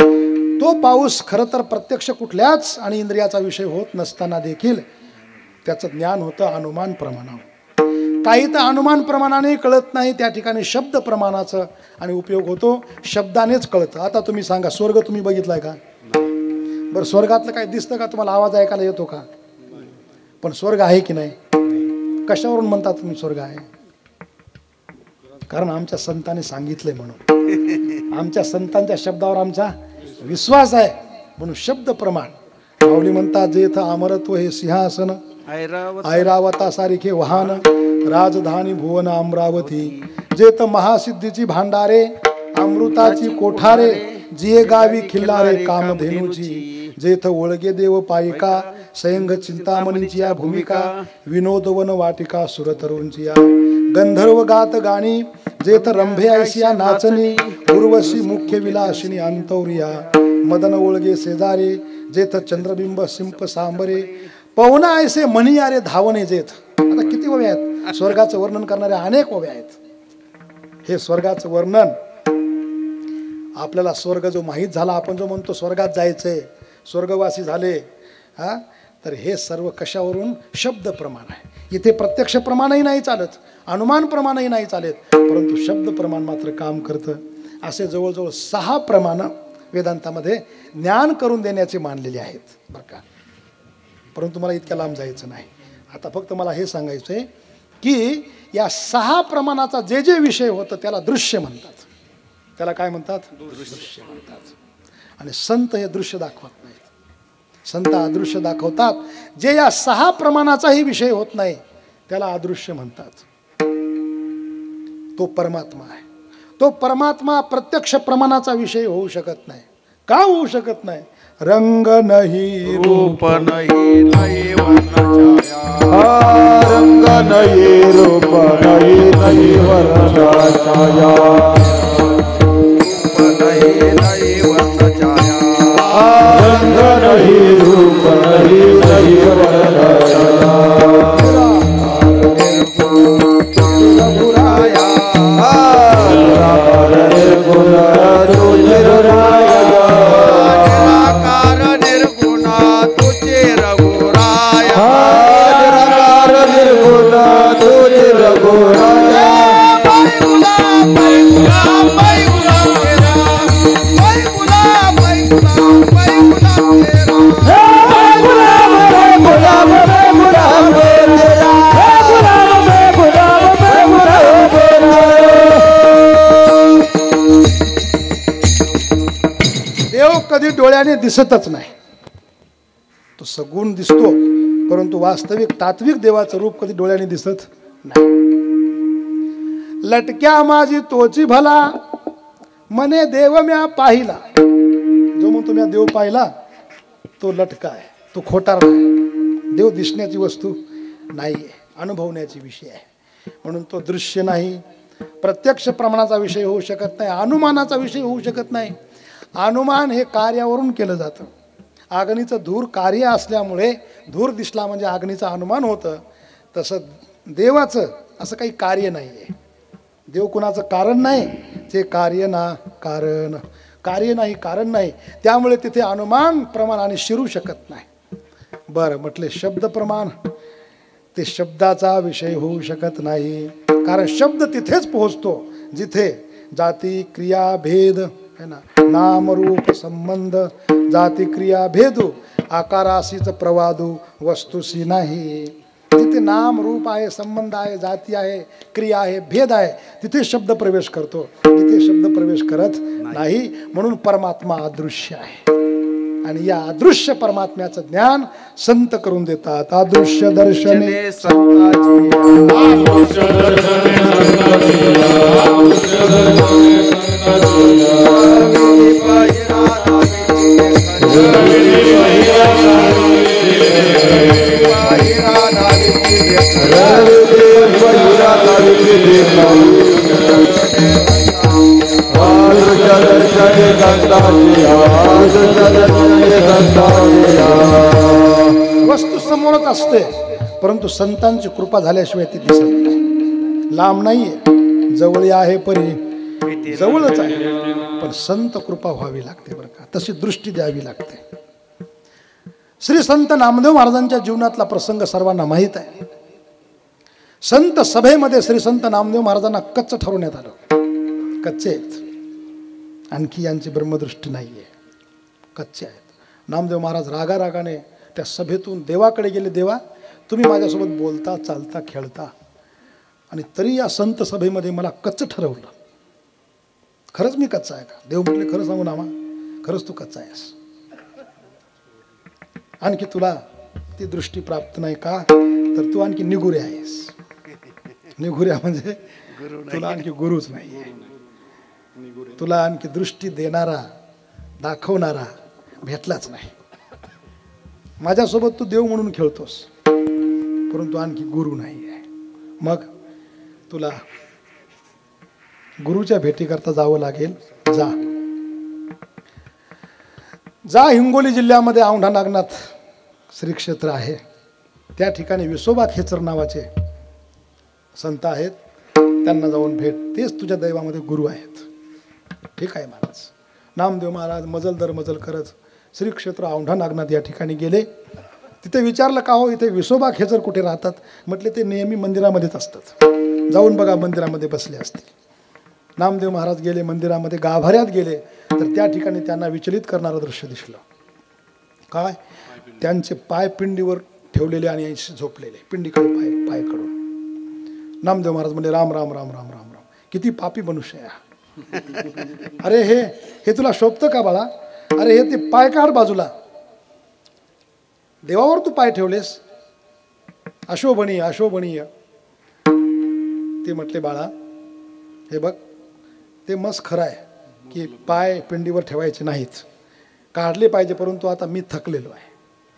तो पाऊस खरं तर प्रत्यक्ष कुठल्याच आणि इंद्रियाचा विषय होत नसताना देखील त्याचं ज्ञान होतं अनुमान प्रमाणावर. काही तर अनुमान प्रमाणाने कळत नाही, त्या ठिकाणी शब्द प्रमाणाचं आणि उपयोग होतो, शब्दानेच कळतं. आता तुम्ही सांगा, स्वर्ग तुम्ही बघितलाय का? बरं, स्वर्गातलं काय दिसतं का? तुम्हाला आवाज ऐकायला येतो का? पण स्वर्ग आहे की नाही? कशावरून म्हणता तुम्ही स्वर्ग आहे? कारण आमच्या संतांनी सांगितलंय म्हणून. आमच्या संतांच्या शब्दावर आमचा विश्वास आहे म्हणून शब्द प्रमाण. माऊली म्हणतात जेथ अमरत्व हे सिंहासन, ऐरावता सारिखे वाहन, राजधानी भुवन अमरावती, जेथ महासिद्धीची भांडारे, अमृताची कोठारे जिये गावी खिल्लारे कामधेनूची जेथ ओळगे देव पायिका सयंग चिंतामणीची या भूमिका विनोदवन वाटिका सुरतरुंची या गंधर्व गात गाणी जेथ रंभे ऐसिया नाचणी उर्वशी मुख्य विलासिनी अंतौरिया मदन ओळगे शेजारे जेथ चंद्रबिंब सिंप सांबरे पवना ऐसे म्हणियारे धावणे जेथ. आता किती ओव्या आहेत स्वर्गाचं वर्णन करणारे अनेक ओव्या आहेत. हे स्वर्गाचं वर्णन आपल्याला स्वर्ग जो माहीत झाला आपण जो म्हणतो स्वर्गात जायचंय स्वर्गवासी झाले हा तर हे सर्व कशावरून शब्द प्रमाण आहे. इथे प्रत्यक्ष प्रमाणही नाही चालत अनुमान प्रमाणही नाही चालत परंतु शब्द प्रमाण मात्र काम करतं. असे जवळजवळ 6 प्रमाण वेदांतामध्ये ज्ञान करून देण्याचे मानलेले आहेत बरं का. परंतु मला इतक्या लांब जायचं नाही. आता फक्त मला हे सांगायचं आहे की या 6 प्रमाणाचा जे जे विषय होतं त्याला दृश्य म्हणतात. त्याला काय म्हणतात दृश्य म्हणतात. आणि संत हे दृश्य दाखवत नाहीत. संत अदृश्य दाखवतात. जे या 6 प्रमाणाचाही विषय होत नाही त्याला अदृश्य म्हणतात. तो परमात्मा आहे. तो परमात्मा प्रत्यक्ष प्रमाणाचा विषय होऊ शकत नाही. का होऊ शकत नाही. रंग नाही रूप नाही नाही वर्ण छाया रंग नाही रूप नाही वर्ण छाया रूप नाही वर्ण छाया रंग नाही रूप नाही वर्ण छाया रघुराया निर्गुण तुझे राया निराकार निर्गुण तुझे रघुराया निर्गुण तुझे रघुराया देव कधी डोळ्याने दिसतच नाही. तो सगुण दिसतो परंतु वास्तविक तात्विक देवाचं रूप कधी डोळ्याने दिसत नाही. लटक्या माझी तोची भला मने देव म्या पाहिला. जो म्हणतो म्या देव पाहिला तो लटका आहे. तो खोटार नाही. देव दिसण्याची वस्तू नाहीये अनुभवण्याची विषय आहे. म्हणून तो दृश्य नाही. प्रत्यक्ष प्रमाणाचा विषय होऊ शकत नाही. अनुमानाचा विषय होऊ शकत नाही. अनुमान हे कार्यावरून केलं जातं. अग्नीचं धूर कार्य असल्यामुळे धूर दिसला म्हणजे अग्नीचं अनुमान होतं. तसं देवाचं असं काही कार्य नाही आहे. देव कुणाचं कारण नाही. ते कार्य ना कारण कार्य नाही कारण नाही त्यामुळे तिथे अनुमान प्रमाणाने शिरू शकत नाही. बरं म्हटले शब्द प्रमाण ते शब्दाचा विषय होऊ शकत नाही. कारण शब्द तिथेच पोहोचतो जिथे जाती क्रिया भेद है ना नाम रूप संबंध जाती क्रिया भेदू आकाराशीच प्रवादू वस्तुशी नाही. जिथे नाम रूप आहे संबंध आहे जाती आहे क्रिया आहे भेद आहे तिथे शब्द प्रवेश करतो. तिथे शब्द प्रवेश करत नाही. म्हणून परमात्मा अदृश्य आहे. आणि या अदृश्य परमात्म्याचं ज्ञान संत करून देतात. अदृश्य दर्शने वस्तू समोरच असते परंतु संतांची कृपा झाल्याशिवाय ती दिसत नाही. लांब नाहीये जवळ आहे परी जवळच आहे पण संत कृपा व्हावी लागते बरं का. तशी दृष्टी द्यावी लागते. श्री संत नामदेव महाराजांच्या जीवनातला प्रसंग सर्वांना माहीत आहे. संत सभेमध्ये श्री संत नामदेव महाराजांना कच्च ठरवण्यात आलं. कच्चे आहेत. आणखी यांची ब्रह्मदृष्टी नाहीये. कच्चे आहेत. नामदेव महाराज रागारागाने त्या सभेतून देवाकडे गेले. देवा तुम्ही माझ्यासोबत बोलता चालता खेळता आणि तरी या संत सभेमध्ये मला कच्च ठरवलं. खरंच मी कच्चा आहे का. देव म्हटले खरं सांगू नामा खरंच तू कच्चा आहेस. आणखी तुला ती दृष्टी प्राप्त नाही का तर तू आणखी निगुरे आहेस. निगुऱ्या म्हणजे तुला आणखी गुरुच नाही. तुला आणखी दृष्टी देणारा दाखवणारा भेटलाच नाही. माझ्यासोबत तू देव म्हणून खेळतोस, परंतु आणखी गुरु नाही आहे. मग तुला गुरुच्या भेटीकरता जावं लागेल. जा जा हिंगोली जिल्ह्यामध्ये औंढा नागनाथ श्री क्षेत्र आहे. त्या ठिकाणी विसोबा खेचर नावाचे संत आहेत, त्यांना जाऊन भेट. तेच तुझ्या दैवामध्ये गुरु आहेत. ठीक आहे महाराज. नामदेव महाराज मजल दर मजल करत श्री क्षेत्र औंढा नागनाथ या ठिकाणी गेले. तिथे विचारलं का हो इथे विसोबा खेचर कुठे राहतात? म्हटले ते नेहमी मंदिरामध्येच असतात, जाऊन बघा मंदिरामध्ये बसले असतील. नामदेव महाराज गेले मंदिरामध्ये, गाभाऱ्यात गेले तर त्या ठिकाणी त्यांना विचलित करणारं दृश्य दिसलं. काय? त्यांचे पाय पिंडीवर ठेवलेले आणि ऐंशी झोपलेले, पिंडीकडे पाय कडून. नामदेव महाराज म्हणजे राम राम राम राम राम राम. किती पापी मनुष्य आहे. अरे हे तुला शोभतं का बाळा? अरे हे ते पाय काढ बाजूला, देवावर तू पाय ठेवलेस, अशोभनीय अशोभनीय. ते म्हटले बाळा हे बघ, ते मस्त खरं आहे की पाय पिंडीवर ठेवायचे नाहीत, काढले पाहिजे, परंतु आता मी थकलेलो आहे,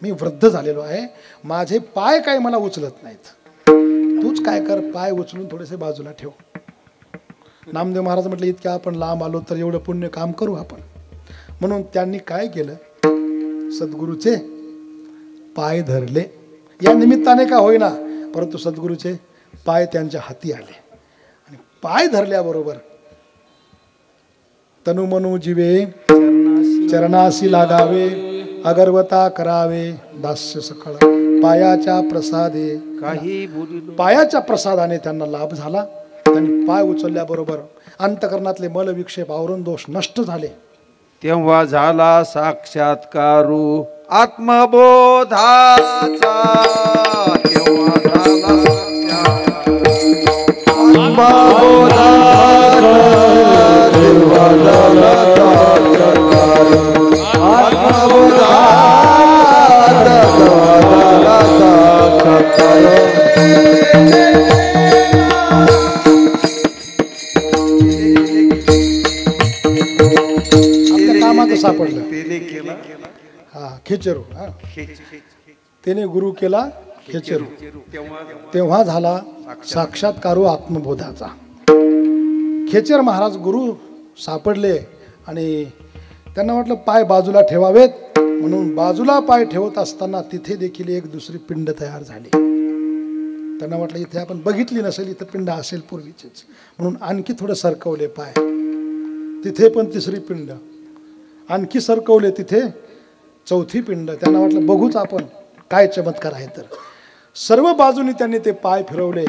मी वृद्ध झालेलो आहे, माझे पाय काय मला उचलत नाहीत. तूच काय कर, पाय उचलून थोडेसे बाजूला ठेव. नामदेव महाराज म्हटले इतक्या आपण लांब आलो तर एवढं पुण्य काम करू आपण. म्हणून त्यांनी काय केलं, सद्गुरूचे पाय धरले. या निमित्ताने का होईना, परंतु सद्गुरूचे पाय त्यांच्या हाती आले आणि पाय धरल्याबरोबर तनुमनु जीवे चरणासी लागावे, अगरवता करावे दास्य सकळ. पायाच्या प्रसादे काही पायाच्या प्रसादाने त्यांना लाभ झाला. त्यांनी पाय उचलल्याबरोबर अंतकरणातले मल विक्षेप आवरण दोष नष्ट झाले. तेव्हा झाला साक्षात्कारू आत्मबोधाचा. तेव्हा झाला कामाचं सापडलं. हा खेचरू, हा त्याने गुरु केला खेचरू. तेव्हा झाला साक्षात्कारू आत्मबोधाचा. खेचर महाराज गुरु सापडले आणि त्यांना वाटलं पाय बाजूला ठेवावेत, म्हणून बाजूला पाय ठेवत असताना तिथे देखील एक दुसरी पिंड तयार झाली. त्यांना वाटलं इथे आपण बघितली नसेल, इथं पिंड असेल पूर्वीचीच, म्हणून आणखी थोडं सरकवले पाय. तिथे पण तिसरी पिंड, आणखी सरकवले, तिथे चौथी पिंड. त्यांना वाटलं बघूच आपण काय चमत्कार आहे. तर सर्व बाजूनी त्यांनी ते पाय फिरवले,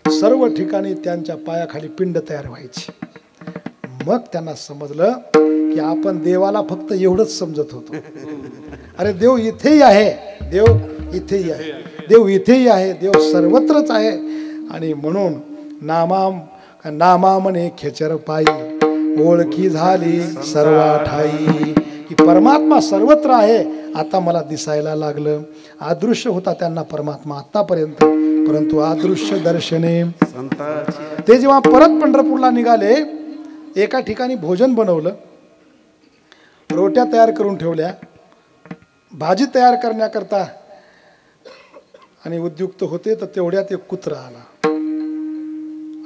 सर्व ठिकाणी त्यांच्या पायाखाली पिंड तयार व्हायची. मग त्यांना समजलं की आपण देवाला फक्त एवढंच समजत होतो. अरे देव इथेही आहे, देव इथेही आहे, देव इथेही आहे, देव सर्वत्रच आहे. आणि म्हणून नामा म्हणे खेचर पायी, ओळखी झाली सर्वा ठाई. की परमात्मा सर्वत्र आहे आता मला दिसायला लागलं. अदृश्य होता त्यांना परमात्मा आतापर्यंत, परंतु अदृश्य दर्शने. ते जेव्हा परत पंढरपूरला निघाले, एका ठिकाणी भोजन बनवलं, रोट्या तयार करून ठेवल्या, भाजी तयार करण्याकरता आणि उद्युक्त होते. तर तेवढ्यात एक कुत्रा आला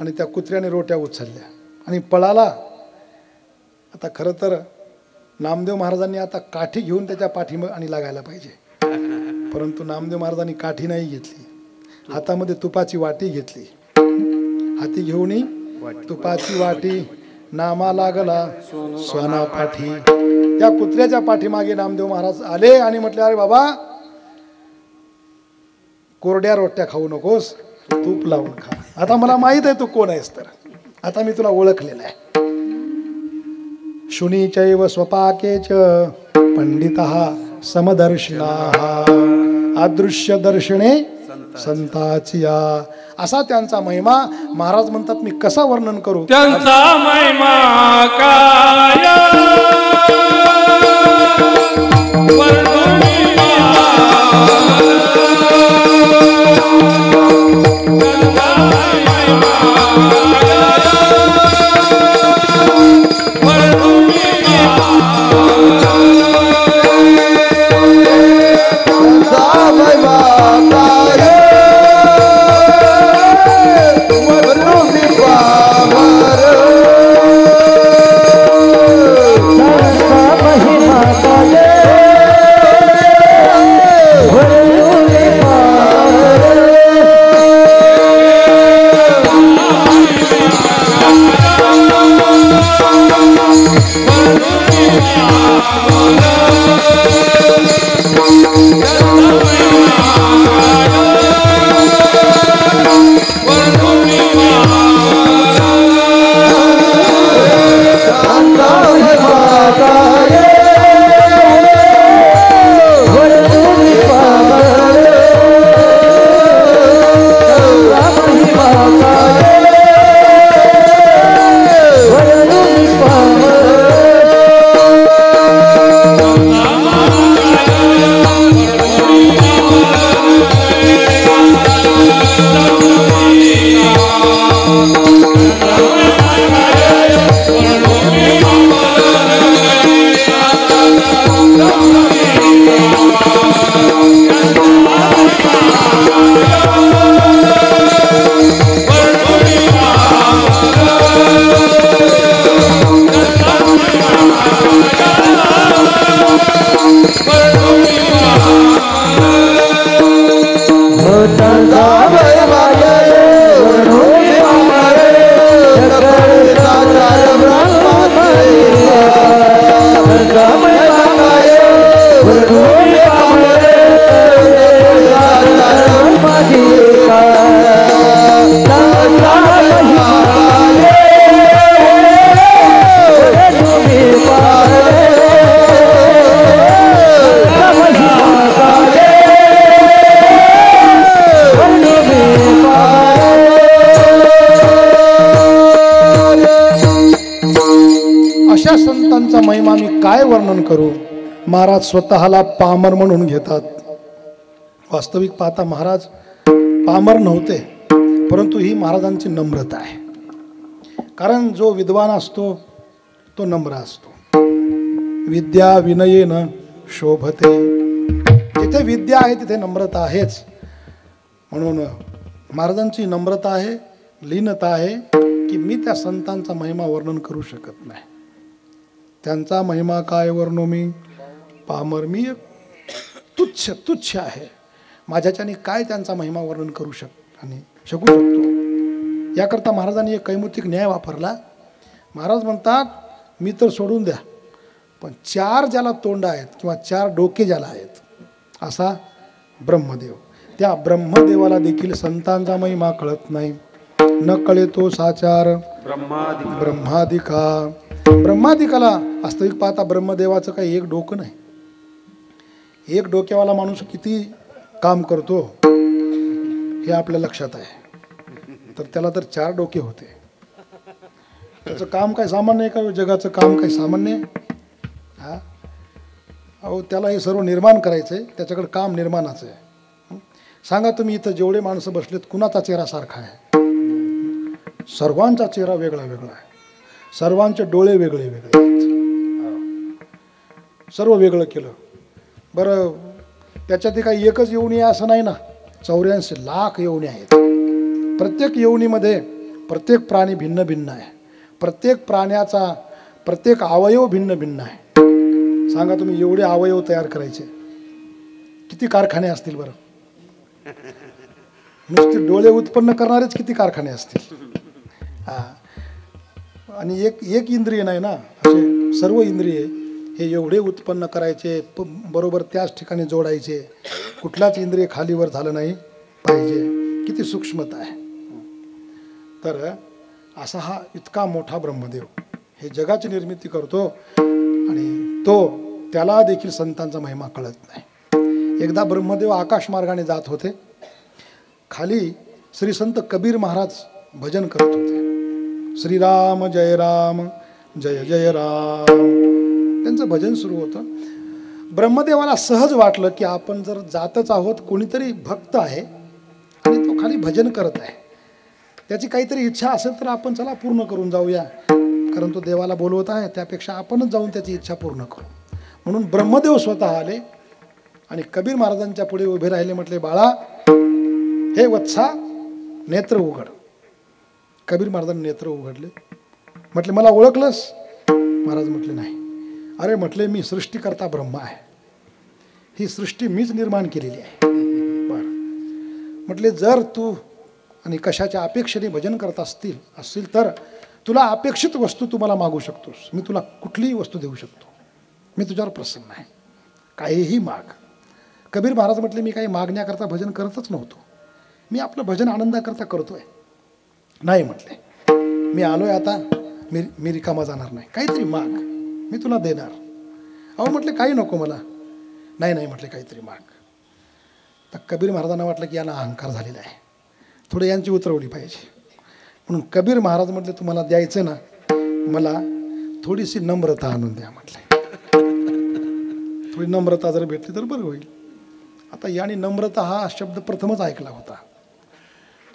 आणि त्या कुत्र्याने रोट्या उचलल्या आणि पळाला. आता खरं तर नामदेव महाराजांनी आता काठी घेऊन त्याच्या पाठीमागे लागायला पाहिजे, परंतु नामदेव महाराजांनी काठी नाही घेतली, हातामध्ये तुपाची वाटी घेतली. हाती घेऊन तुपाची वाटी, नामा लागला सोना पाठी. त्या कुत्र्याच्या पाठीमागे नामदेव महाराज आले आणि म्हटले अरे बाबा, कोरड्या रोट्या खाऊ नकोस, तूप लावून खा. आता मला माहित आहे तू कोण आहेस, तर आता मी तुला ओळखलेलं आहे. शुनीचैव स्वपाकेच पंडितः समदर्शिनाः, अदृश्य दर्शने संताचिया. असा त्यांचा महिमा. महाराज म्हणतात मी कसा वर्णन करू त्यांचा महिमा काय वर्णिया. वर्णन करू. महाराज स्वतःला पामर म्हणून घेतात. वास्तविक पाहता महाराज पामर नव्हते, परंतु ही महाराजांची नम्रता आहे. कारण जो विद्वान असतो तो नम्र असतो. विद्या विनयेन शोभते. जिथे विद्या आहे तिथे नम्रता आहेच. म्हणून महाराजांची नम्रता आहे, लीनता आहे की मी त्या संतांचा महिमा वर्णन करू शकत नाही. त्यांचा महिमा काय वर्णू मी, पामर मी, तुच्छ तुच्छ आहे. माझ्याच्याने काय त्यांचा महिमा वर्णन करू शकू शकतो. याकरता महाराजांनी एक कैमुतिक न्याय वापरला. महाराज म्हणतात मी तर सोडून द्या, पण 4 ज्याला तोंड आहेत किंवा 4 डोके ज्याला आहेत असा ब्रह्मदेव, त्या ब्रह्मदेवाला देखील संतांचा महिमा कळत नाही. न कळे तो साचार ब्रह्मादिका. ब्रह्मादिकाला वास्तविक पाहता ब्रह्मदेवाचं काही एक डोकं नाही. एक डोक्यावाला माणूस किती काम करतो हे आपल्या लक्षात आहे. तर त्याला तर 4 डोके होते. त्याचं काम काय सामान्य आहे का? जगाचं काम काय सामान्य आहे? हा, अहो त्याला हे सर्व निर्माण करायचं आहे. त्याच्याकडे काम निर्माणाचं आहे. सांगा तुम्ही इथं जेवढे माणसं बसलेत कुणाचा चेहरा सारखा आहे? सर्वांचा चेहरा वेगळा वेगळा आहे. सर्वांचे डोळे वेगळे वेगळे आहेत. सर्व वेगळं केलं. बरं त्याच्यात काही एकच योनी आहे असं नाही ना. 84 लाख योनी आहेत. प्रत्येक योनीमध्ये प्रत्येक प्राणी भिन्न भिन्न आहे. प्रत्येक प्राण्याचा प्रत्येक अवयव भिन्न भिन्न आहे. सांगा तुम्ही एवढे अवयव तयार करायचे किती कारखाने असतील बरं? नुसते डोळे उत्पन्न करणारेच किती कारखाने असतील. हा, आणि एक इंद्रिय नाही ना, असे सर्व इंद्रिय हे एवढे उत्पन्न करायचे, बरोबर त्याच ठिकाणी जोडायचे. कुठलाच इंद्रिय खालीवर झालं नाही पाहिजे. किती सूक्ष्मता आहे. तर असा हा इतका मोठा ब्रह्मदेव हे जगाची निर्मिती करतो आणि त्याला देखील संतांचा महिमा कळत नाही. एकदा ब्रह्मदेव आकाश मार्गाने जात होते. खाली श्री संत कबीर महाराज भजन करत होते. श्रीराम जय राम जय जय राम त्यांचं भजन सुरू होतं. ब्रह्मदेवाला सहज वाटलं की आपण जर जातच आहोत, कोणीतरी भक्त आहे आणि तो खाली भजन करत आहे, त्याची काहीतरी इच्छा असेल तर आपण चला पूर्ण करून जाऊया. कारण तो देवाला बोलवत आहे, त्यापेक्षा आपणच जाऊन त्याची इच्छा पूर्ण करू. म्हणून ब्रह्मदेव स्वतः आले आणि कबीर महाराजांच्या पुढे उभे राहिले. म्हटले, बाळा हे वत्सा नेत्र उघड. कबीर महाराजांनी नेत्र उघडले. म्हटले, मला ओळखलंस? महाराज म्हटले, नाही. अरे म्हटले, मी सृष्टीकर्ता ब्रह्मा आहे. ही सृष्टी मीच निर्माण केलेली आहे. बरं म्हटले, जर तू आणि कशाच्या अपेक्षेने भजन करत असतील तर तुला अपेक्षित वस्तू तुम्हाला मागू शकतोस. मी तुला कुठलीही वस्तू देऊ शकतो. मी तुझ्यावर प्रसन्न आहे, काहीही माग. कबीर महाराज म्हटले, मी काही मागण्याकरता भजन करतच नव्हतो. मी आपलं भजन आनंदाकरता करतोय. नाही म्हटले, मी आलोय आता, मी रिकामा जाणार नाही. काहीतरी माग, मी तुला देणार. अहो म्हटले, काही नको मला. नाही म्हटले, काहीतरी माग. तर कबीर महाराजांना वाटलं की यांना अहंकार झालेला आहे, थोडं यांची उतरवली पाहिजे. म्हणून कबीर महाराज म्हटले, तुम्हाला द्यायचं ना, मला थोडीशी नम्रता आणून द्या म्हटले. थोडी नम्रता जर भेटली तर बरं होईल. आता याने नम्रता हा शब्द प्रथमच ऐकला होता.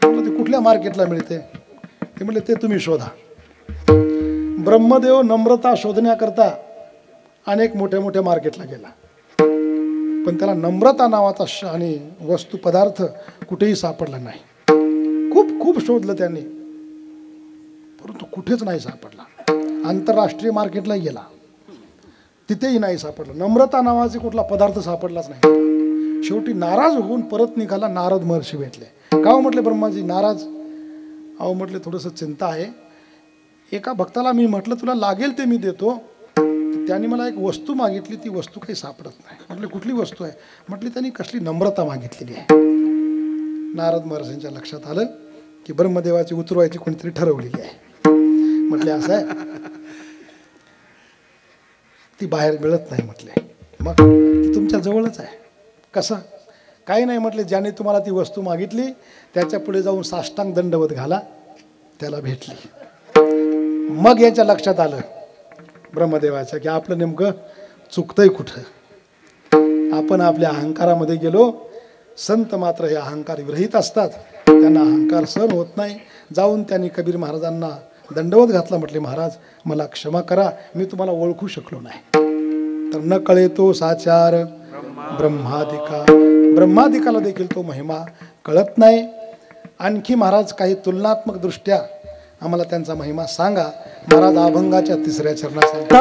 म्हटलं, ते कुठल्या मार्केटला मिळते? ते म्हटले, ते तुम्ही शोधा. ब्रह्मदेव नम्रता शोधण्याकरता अनेक मोठ्या मोठ्या मार्केटला गेला, पण त्याला नम्रता नावाचा आणि वस्तू पदार्थ कुठेही सापडला नाही. खूप शोधलं त्यांनी, परंतु कुठेच नाही सापडला. आंतरराष्ट्रीय मार्केटला गेला, तिथेही नाही सापडलं. नम्रता नावाचे कुठला पदार्थ सापडलाच नाही. शेवटी नाराज होऊन परत निघाला. नारद महर्षी भेटले. का हो म्हटले ब्रह्माजी नाराज? अहो म्हटले, थोडंसं चिंता आहे. एका भक्ताला मी म्हटलं तुला लागेल ते मी देतो, त्यांनी मला एक वस्तू मागितली, ती वस्तू काही सापडत नाही. म्हटले, कुठली वस्तू आहे? म्हटली, त्यांनी कसली नम्रता मागितलेली आहे. नारद महर्षींच्या लक्षात आलं की ब्रह्मदेवाची उतरवायची कोणीतरी ठरवलेली आहे. म्हटले, असं आहे, ती बाहेर मिळत नाही. म्हटले, मग ती तुमच्या जवळच आहे. कसं? काही नाही म्हटले, ज्याने तुम्हाला ती वस्तू मागितली त्याच्या पुढे जाऊन साष्टांग दंडवत घाला, त्याला भेटली. मग यांच्या लक्षात आलं ब्रह्मदेवाच्या की आपलं नेमकं चुकतंय कुठं? आपण आपल्या अहंकारामध्ये गेलो. संत मात्र हे अहंकार विरहित असतात, त्यांना अहंकार सहन होत नाही. जाऊन त्यांनी कबीर महाराजांना दंडवत घातला, म्हटले महाराज मला क्षमा करा, मी तुम्हाला ओळखू शकलो नाही. तर न कळे तो साचार ब्रह्मादिका, ब्रह्मादिकाला देखील तो महिमा कळत नाही. आणखी महाराज काही तुलनात्मक दृष्ट्या आम्हाला त्यांचा महिमा सांगा. महाराज अभंगाच्या 3ऱ्या चरणात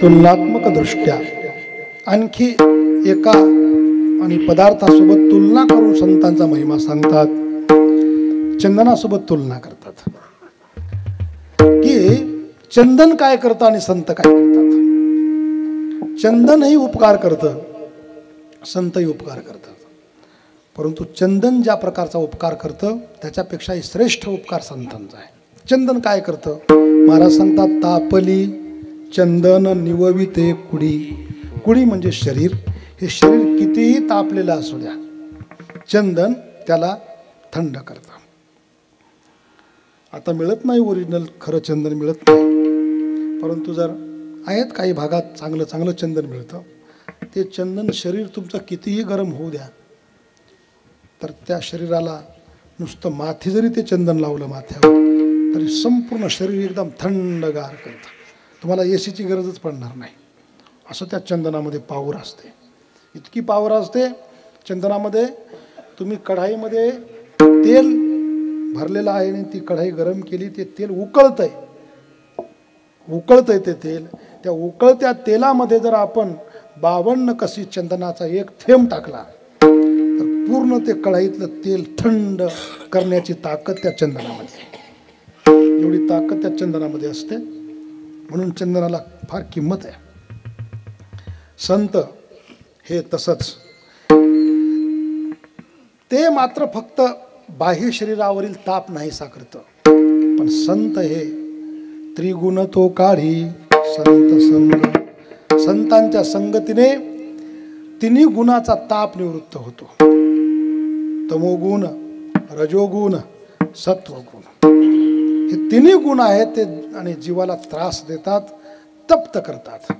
तुलनात्मक दृष्ट्या आणखी एका आणि पदार्थासोबत तुलना करून संतांचा महिमा सांगतात. चंदनासोबत तुलना करतात की चंदन काय करतं आणि संत काय करतात. चंदनही उपकार करतं, संतही उपकार करतात, परंतु चंदन ज्या प्रकारचा उपकार करतं त्याच्यापेक्षाही श्रेष्ठ उपकार संतांचा आहे. चंदन काय करतं? महाराज सांगतात, तापली चंदन निवविते कुडी. कुडी म्हणजे शरीर. हे शरीर कितीही तापलेलं असू द्या, चंदन त्याला थंड करतं. आता मिळत नाही ओरिजिनल खरं चंदन मिळत नाही, परंतु जर आहेत काही भागात चांगलं चांगलं चंदन मिळतं. ते चंदन शरीर तुमचं कितीही गरम होऊ द्या, तर त्या शरीराला नुसतं माथी जरी ते चंदन लावलं माथ्यावर तरी संपूर्ण शरीर एकदम थंडगार करतं. तुम्हाला एसीची गरजच पडणार नाही. असं त्या चंदनामध्ये पावर असते, इतकी पावर असते चंदनामध्ये. तुम्ही कढाईमध्ये तेल भरलेलं आहे आणि ती कढाई गरम केली, ते तेल उकळतंय ते तेल. त्या उकळत्या तेलामध्ये जर आपण 52 कसी चंदनाचा एक थेंब टाकला तर पूर्ण ते कढाईतलं तेल थंड करण्याची ताकद त्या चंदनामध्ये आहे. एवढी ताकद त्या चंदनामध्ये असते, म्हणून चंदनाला फार किंमत आहे. संत हे तसंच, ते मात्र फक्त बाह्य शरीरावरील ताप नाहीसा करतं, पण संत हे त्रिगुण तो काढी संत संग. संतांच्या संगतीने तिन्ही गुणाचा ताप निवृत्त होतो. तमोगुण, रजोगुण, सत्वगुण, हे तिन्ही गुण आहेत ते आणि जीवाला त्रास देतात, तप्त करतात.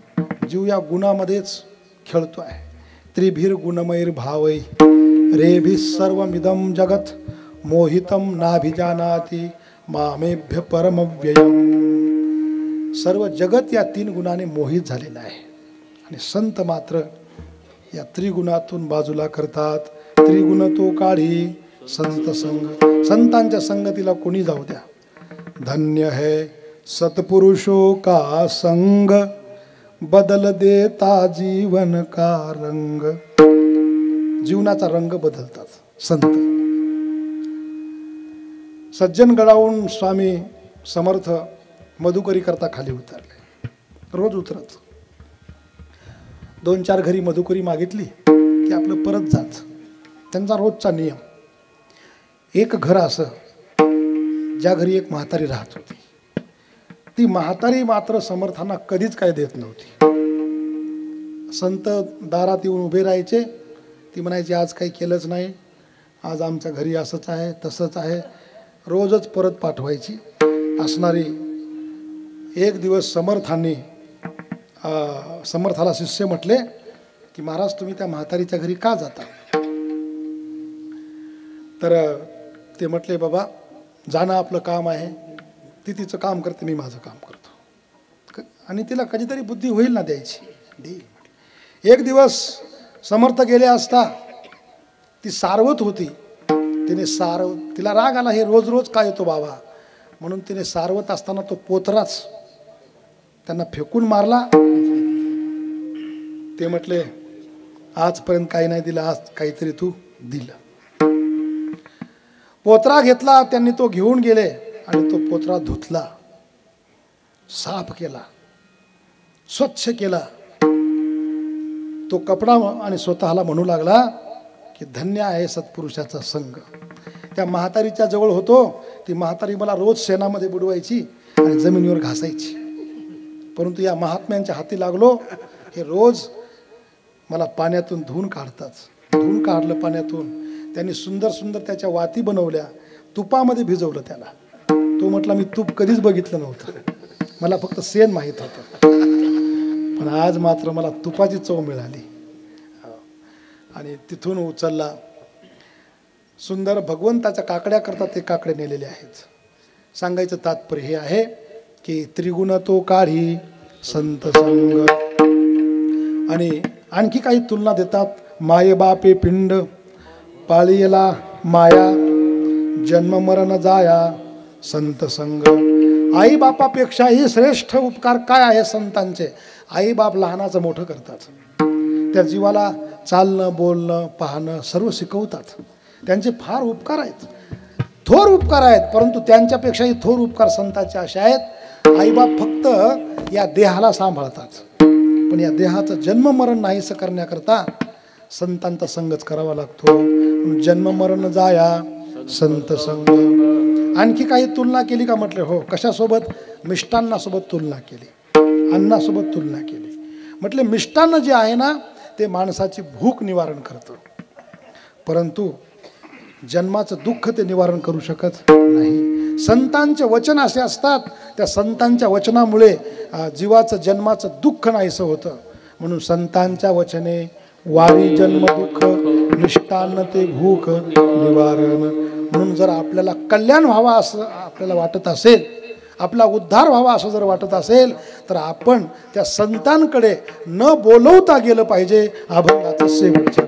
जीव या गुणामध्येच खेळतो आहे. त्रिभिर गुणमैर भावै रेभि सर्वमिदं जगत मोहितम नाभिजानाति मामेभ्य परमव्ययम. सर्व जगत या तीन गुणाने मोहित झालेलं आहे आणि संत मात्र या त्रिगुणातून बाजूला करतात. त्रिगुण तो काढी संत संग. संतांच्या संगतीला कोणी जाऊ द्या. धन्य है सत्पुरुषों का संग बदल देता जीवन का रंग. जीवनाचा रंग बदलतात संत. सज्जनगडाहून स्वामी समर्थ मधुकरी करता खाली उतरले. रोज उतरत 2-4 घरी मधुकरी मागितली की आपलं परत जात. त्यांचा रोजचा नियम. एक घर असं ज्या घरी एक म्हातारी राहत होती. ती म्हातारी मात्र समर्थांना कधीच काय देत नव्हती. संत दारात येऊन उभे राहायचे. ती म्हणायची आज काही केलंच नाही, आज आमच्या घरी असंच आहे तसंच आहे. रोजच परत पाठवायची असणारी. एक दिवस समर्थाला शिष्य म्हटले की महाराज तुम्ही त्या म्हातारीच्या घरी का जाता. तर ते म्हटले बाबा जाणं आपलं काम आहे. ती तिचं काम करते, मी माझं काम करतो. आणि तिला कधीतरी बुद्धी होईल ना द्यायची. एक दिवस समर्थ गेले असता ती सारवत होती. तिला राग आला, हे रोज रोज काय येतो बाबा, म्हणून तिने सारवत असताना तो पोतराच त्यांना फेकून मारला. ते म्हटले आजपर्यंत काही नाही दिलं, आज काहीतरी तू दिलं. पोतरा घेतला, त्यांनी तो घेऊन गेले आणि तो पोतरा धुतला, साफ केला, स्वच्छ केला. तो कपडा आणि स्वतःला म्हणू लागला की धन्य आहे सत्पुरुषाचा संग. त्या म्हातारीच्या जवळ होतो. ती म्हातारी मला रोज शेणामध्ये बुडवायची आणि जमिनीवर घासायची. परंतु या महात्म्यांच्या हाती लागलो, हे रोज मला पाण्यातून धुवून काढतात. धुवून काढलं पाण्यातून. त्यांनी सुंदर सुंदर त्याच्या वाती बनवल्या, तुपामध्ये भिजवलं त्याला. तो म्हटला मी तूप कधीच बघितलं नव्हतं, मला फक्त शेण माहीत होतं, पण आज मात्र मला तुपाची चव मिळाली. आणि तिथून उचलला. सुंदर भगवंताच्या काकड्या करतात, ते काकडे नेलेले आहेत. सांगायचं तात्पर्य हे आहे की त्रिगुण तो काढी संत संग. आणि आणखी काही तुलना देतात. माये बापे पिंड पाळीला माया जन्म मरण जाया संत संग. आई बापापेक्षाही श्रेष्ठ उपकार काय आहे संतांचे. आई बाप लहानाचं मोठं करतात. त्या जीवाला चालणं बोलणं पाहणं सर्व शिकवतात. त्यांचे फार उपकार आहेत, थोर उपकार आहेत. परंतु त्यांच्यापेक्षाही थोर उपकार संतांचे असे आहेत. आईबाप फक्त या देहाला सांभाळतात, पण या देहाचं जन्म मरण नाहीसं करण्याकरता संतांचा संगच करावा लागतो. जन्म मरण जाया संत संग. आणखी काही तुलना केली का म्हटले हो. कशासोबत. मिष्टान्नासोबत तुलना केली, अन्नासोबत तुलना केली. म्हटले मिष्टान्न जे आहे ना ते माणसाची भूक निवारण करतं, परंतु जन्माचं दुःख ते निवारण करू शकत नाही. संतांचे वचन असे असतात, त्या संतांच्या वचनामुळे जीवाचं जन्माचं दुःख नाहीसं होतं. म्हणून संतांच्या वचने वारी जन्म दुःख मिष्टान्न ते भूक निवारण. म्हणून जर आपल्याला कल्याण व्हावा असं आपल्याला वाटत असेल, आपला उद्धार व्हावा असं जर वाटत असेल, तर आपण त्या संतांकडे न बोलवता गेलं पाहिजे. अभंगाचं शेवटचं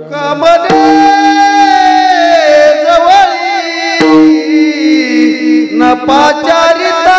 न पाचारिता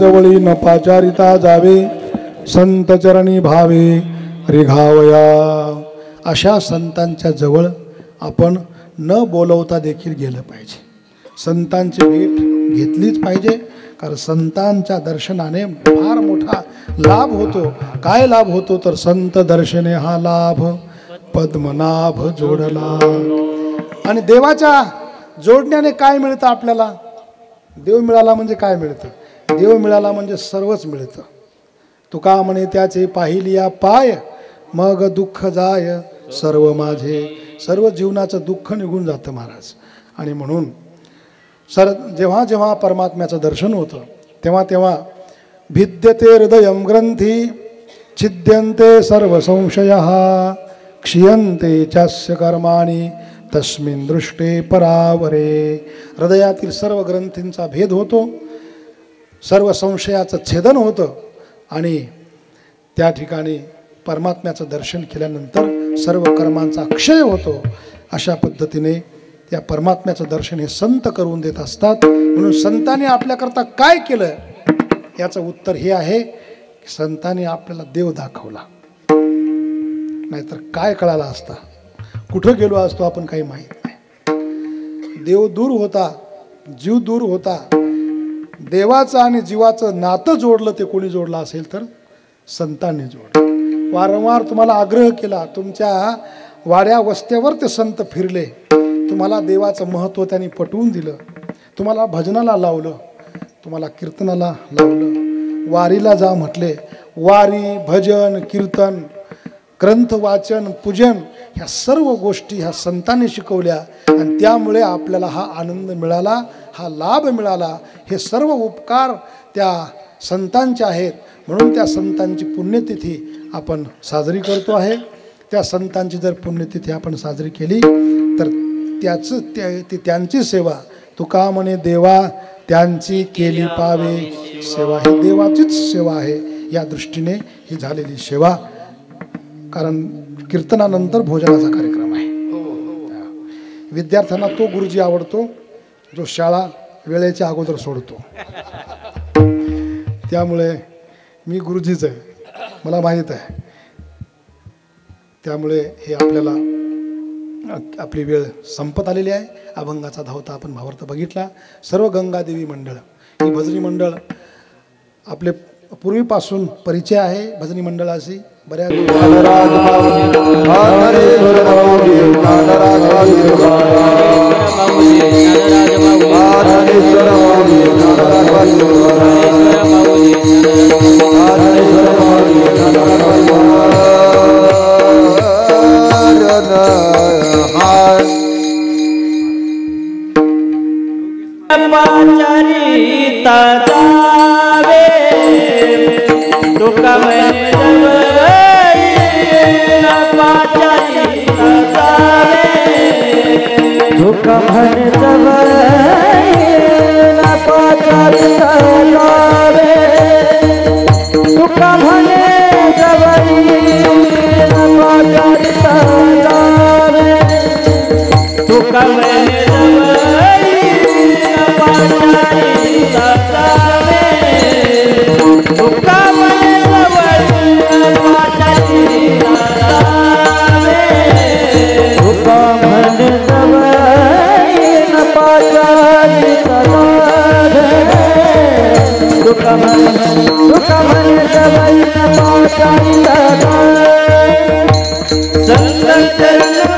जवळी न पाचारिता जावे संत चरणी भावे रिघावया. अशा संतांच्या जवळ आपण न बोलवता देखील गेलं पाहिजे. संतांची भेट घेतलीच पाहिजे, कारण संतांच्या दर्शनाने फार मोठा लाभ होतो. काय लाभ होतो तर संत दर्शने हा लाभ पद्मनाभ जोडला. आणि देवाच्या जोडण्याने काय मिळतं आपल्याला? देव मिळाला म्हणजे काय मिळतं? देव मिळाला म्हणजे सर्वच मिळतं. तुका म्हणे त्याचे पाहिलिया पाय मग दुःख जाय सर्व माझे. सर्व जीवनाचं दुःख निघून जातं महाराज. आणि म्हणून जेव्हा जेव्हा परमात्म्याचं दर्शन होतं तेव्हा तेव्हा भिद्यते हृदयं ग्रंथी छिद्यन्ते सर्व संशयः क्षीयन्ते चास्य कर्माणि तस्मिन् दृष्टे परावरे. हृदयातील सर्व ग्रंथींचा भेद होतो, सर्व संशयाचं छेदन होतं आणि त्या ठिकाणी परमात्म्याचं दर्शन केल्यानंतर सर्व कर्मांचा क्षय होतो. अशा पद्धतीने त्या परमात्म्याचं दर्शन हे संत करून देत असतात. म्हणून संतांनी आपल्याकरता काय केलं याचं उत्तर हे आहे की संतांनी आपल्याला देव दाखवला, नाहीतर काय कळाला असता, कुठं गेलो असतो आपण काही माहीत नाही. देव दूर होता, जीव दूर होता. देवाचं आणि जीवाचं नातं जोडलं ते कोणी जोडलं असेल तर संतांनी जोडलं. वारंवार तुम्हाला आग्रह केला, तुमच्या वाड्या वस्त्यावर ते संत फिरले, तुम्हाला देवाचं महत्त्व त्यांनी पटवून दिलं, तुम्हाला भजनाला लावलं, तुम्हाला कीर्तनाला लावलं, वारीला जा म्हटले. वारी, भजन, कीर्तन, ग्रंथ वाचन, पूजन ह्या सर्व गोष्टी ह्या संतांनी शिकवल्या आणि त्यामुळे आपल्याला हा आनंद मिळाला, हा लाभ मिळाला. हे सर्व उपकार त्या संतांचे आहेत. म्हणून त्या संतांची पुण्यतिथी आपण साजरी करतो आहे. त्या संतांची जर पुण्यतिथी आपण साजरी केली तर त्यांची सेवा, तुका म्हणे देवा त्यांची केली पावे सेवा, ही देवाचीच सेवा आहे. या दृष्टीने ही झालेली सेवा. कारण कीर्तनानंतर भोजनाचा कार्यक्रम आहे. विद्यार्थ्यांना तो गुरुजी आवडतो जो शाळा वेळेच्या अगोदर सोडतो. त्यामुळे मी गुरुजीच आहे, मला माहीत आहे. त्यामुळे हे आपल्याला आपली वेळ संपत आलेली आहे. अभंगाचा धावता आपण भावार्थ बघितला. सर्व गंगादेवी मंडळ, ही भजनी मंडळ आपले पूर्वीपासून परिचय आहे. भजनी मंडळाशी बऱ्याच संत